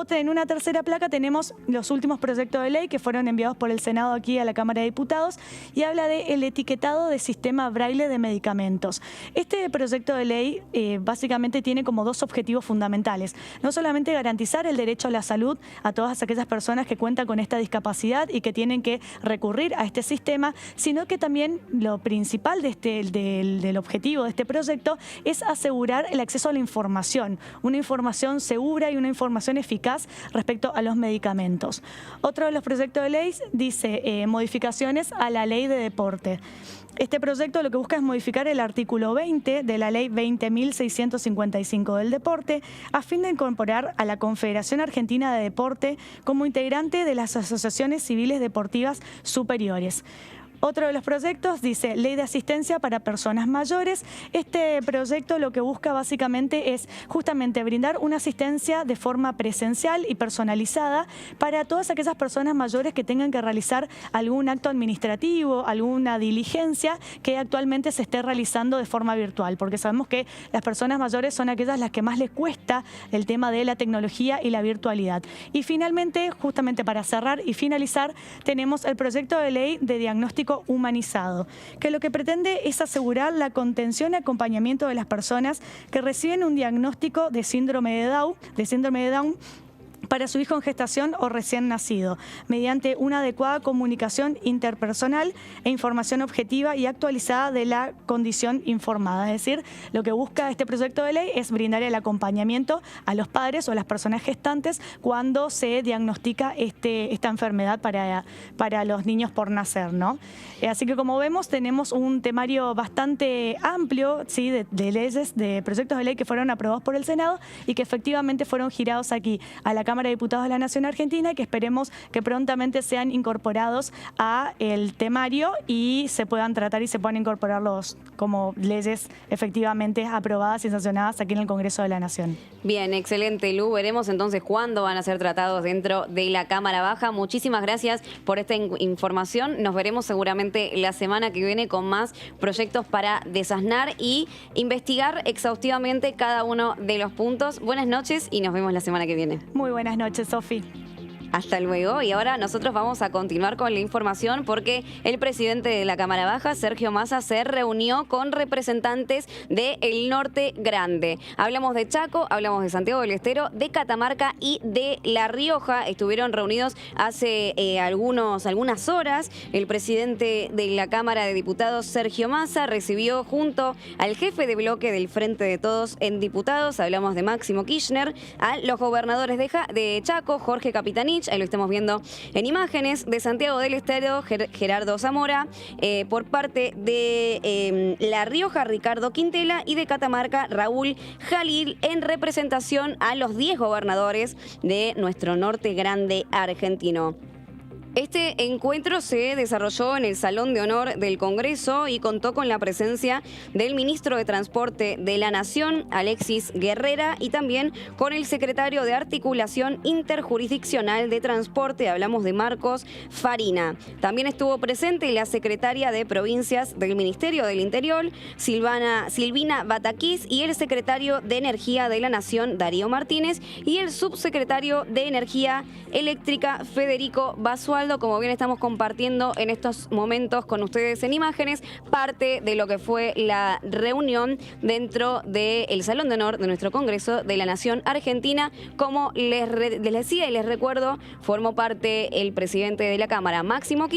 En una tercera placa tenemos los últimos proyectos de ley que fueron enviados por el Senado aquí a la Cámara de Diputados y habla del etiquetado de sistema braille de medicamentos. Este proyecto de ley básicamente tiene como dos objetivos fundamentales. No solamente garantizar el derecho a la salud a todas aquellas personas que cuentan con esta discapacidad y que tienen que recurrir a este sistema, sino que también lo principal del objetivo de este proyecto es asegurar el acceso a la información, una información segura y una información eficaz respecto a los medicamentos. Otro de los proyectos de ley dice modificaciones a la ley de deporte. Este proyecto lo que busca es modificar el artículo 20 de la ley 20.655 del deporte a fin de incorporar a la Confederación Argentina de Deporte como integrante de las asociaciones civiles deportivas superiores. Otro de los proyectos dice Ley de Asistencia para Personas Mayores. Este proyecto lo que busca básicamente es justamente brindar una asistencia de forma presencial y personalizada para todas aquellas personas mayores que tengan que realizar algún acto administrativo, alguna diligencia que actualmente se esté realizando de forma virtual, porque sabemos que las personas mayores son aquellas las que más les cuesta el tema de la tecnología y la virtualidad. Y finalmente, justamente para cerrar y finalizar, tenemos el proyecto de ley de diagnóstico humanizado, que lo que pretende es asegurar la contención y acompañamiento de las personas que reciben un diagnóstico de síndrome de Down para su hijo en gestación o recién nacido, mediante una adecuada comunicación interpersonal e información objetiva y actualizada de la condición informada. Es decir, lo que busca este proyecto de ley es brindar el acompañamiento a los padres o a las personas gestantes cuando se diagnostica esta enfermedad para los niños por nacer, ¿no? Así que, como vemos, tenemos un temario bastante amplio, ¿sí?, de leyes, de proyectos de ley que fueron aprobados por el Senado y que efectivamente fueron girados aquí a la Cámara de Diputados de la Nación Argentina, y que esperemos que prontamente sean incorporados a el temario y se puedan tratar y se puedan incorporarlos como leyes efectivamente aprobadas y sancionadas aquí en el Congreso de la Nación. Bien, excelente, Lu. Veremos entonces cuándo van a ser tratados dentro de la Cámara Baja. Muchísimas gracias por esta información. Nos veremos seguramente la semana que viene con más proyectos para desasnar y investigar exhaustivamente cada uno de los puntos. Buenas noches y nos vemos la semana que viene. Muy buenas noches, Sofi. Hasta luego. Y ahora nosotros vamos a continuar con la información porque el presidente de la Cámara Baja, Sergio Massa, se reunió con representantes del Norte Grande. Hablamos de Chaco, hablamos de Santiago del Estero, de Catamarca y de La Rioja. Estuvieron reunidos hace algunas horas. El presidente de la Cámara de Diputados, Sergio Massa, recibió junto al jefe de bloque del Frente de Todos en Diputados, hablamos de Máximo Kirchner, a los gobernadores de Chaco, Jorge Capitanich, ahí lo estamos viendo en imágenes, de Santiago del Estero, Gerardo Zamora, por parte de La Rioja, Ricardo Quintela, y de Catamarca, Raúl Jalil, en representación a los 10 gobernadores de nuestro Norte Grande argentino. Este encuentro se desarrolló en el Salón de Honor del Congreso y contó con la presencia del ministro de Transporte de la Nación, Alexis Guerrera, y también con el secretario de Articulación Interjurisdiccional de Transporte, hablamos de Marcos Farina. También estuvo presente la secretaria de Provincias del Ministerio del Interior, Silvina Bataquís, y el secretario de Energía de la Nación, Darío Martínez, y el subsecretario de Energía Eléctrica, Federico Basualdo. Como bien estamos compartiendo en estos momentos con ustedes en imágenes, parte de lo que fue la reunión dentro del Salón de Honor de nuestro Congreso de la Nación Argentina. Como les decía y les recuerdo, formó parte el presidente de la Cámara, Máximo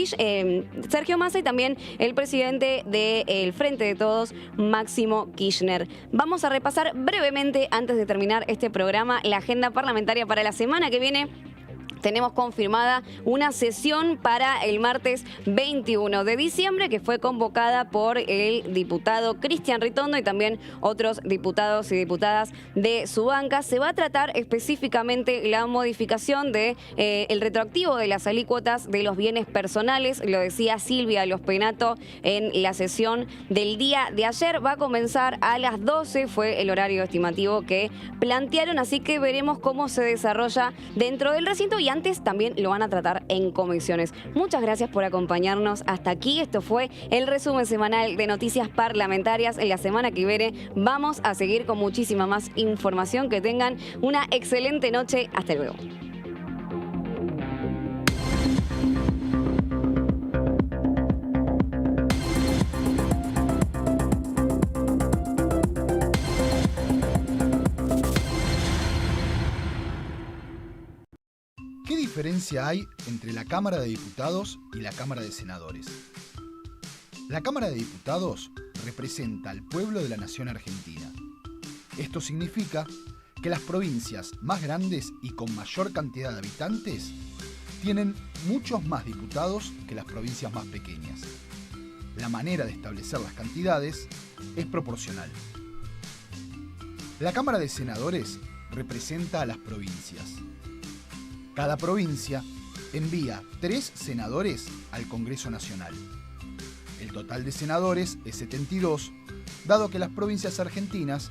Sergio Massa, y también el presidente del Frente de Todos, Máximo Kirchner. Vamos a repasar brevemente, antes de terminar este programa, la agenda parlamentaria para la semana que viene. Tenemos confirmada una sesión para el martes 21 de diciembre que fue convocada por el diputado Cristian Ritondo y también otros diputados y diputadas de su banca. Se va a tratar específicamente la modificación de el retroactivo de las alícuotas de los bienes personales. Lo decía Silvia Lospenato en la sesión del día de ayer. Va a comenzar a las 12, fue el horario estimativo que plantearon, así que veremos cómo se desarrolla dentro del recinto y antes también lo van a tratar en comisiones. Muchas gracias por acompañarnos hasta aquí. Esto fue el resumen semanal de noticias parlamentarias. En la semana que viene vamos a seguir con muchísima más información. Que tengan una excelente noche. Hasta luego. ¿Qué diferencia hay entre la Cámara de Diputados y la Cámara de Senadores? La Cámara de Diputados representa al pueblo de la nación argentina. Esto significa que las provincias más grandes y con mayor cantidad de habitantes tienen muchos más diputados que las provincias más pequeñas. La manera de establecer las cantidades es proporcional. La Cámara de Senadores representa a las provincias. Cada provincia envía 3 senadores al Congreso Nacional. El total de senadores es 72, dado que las provincias argentinas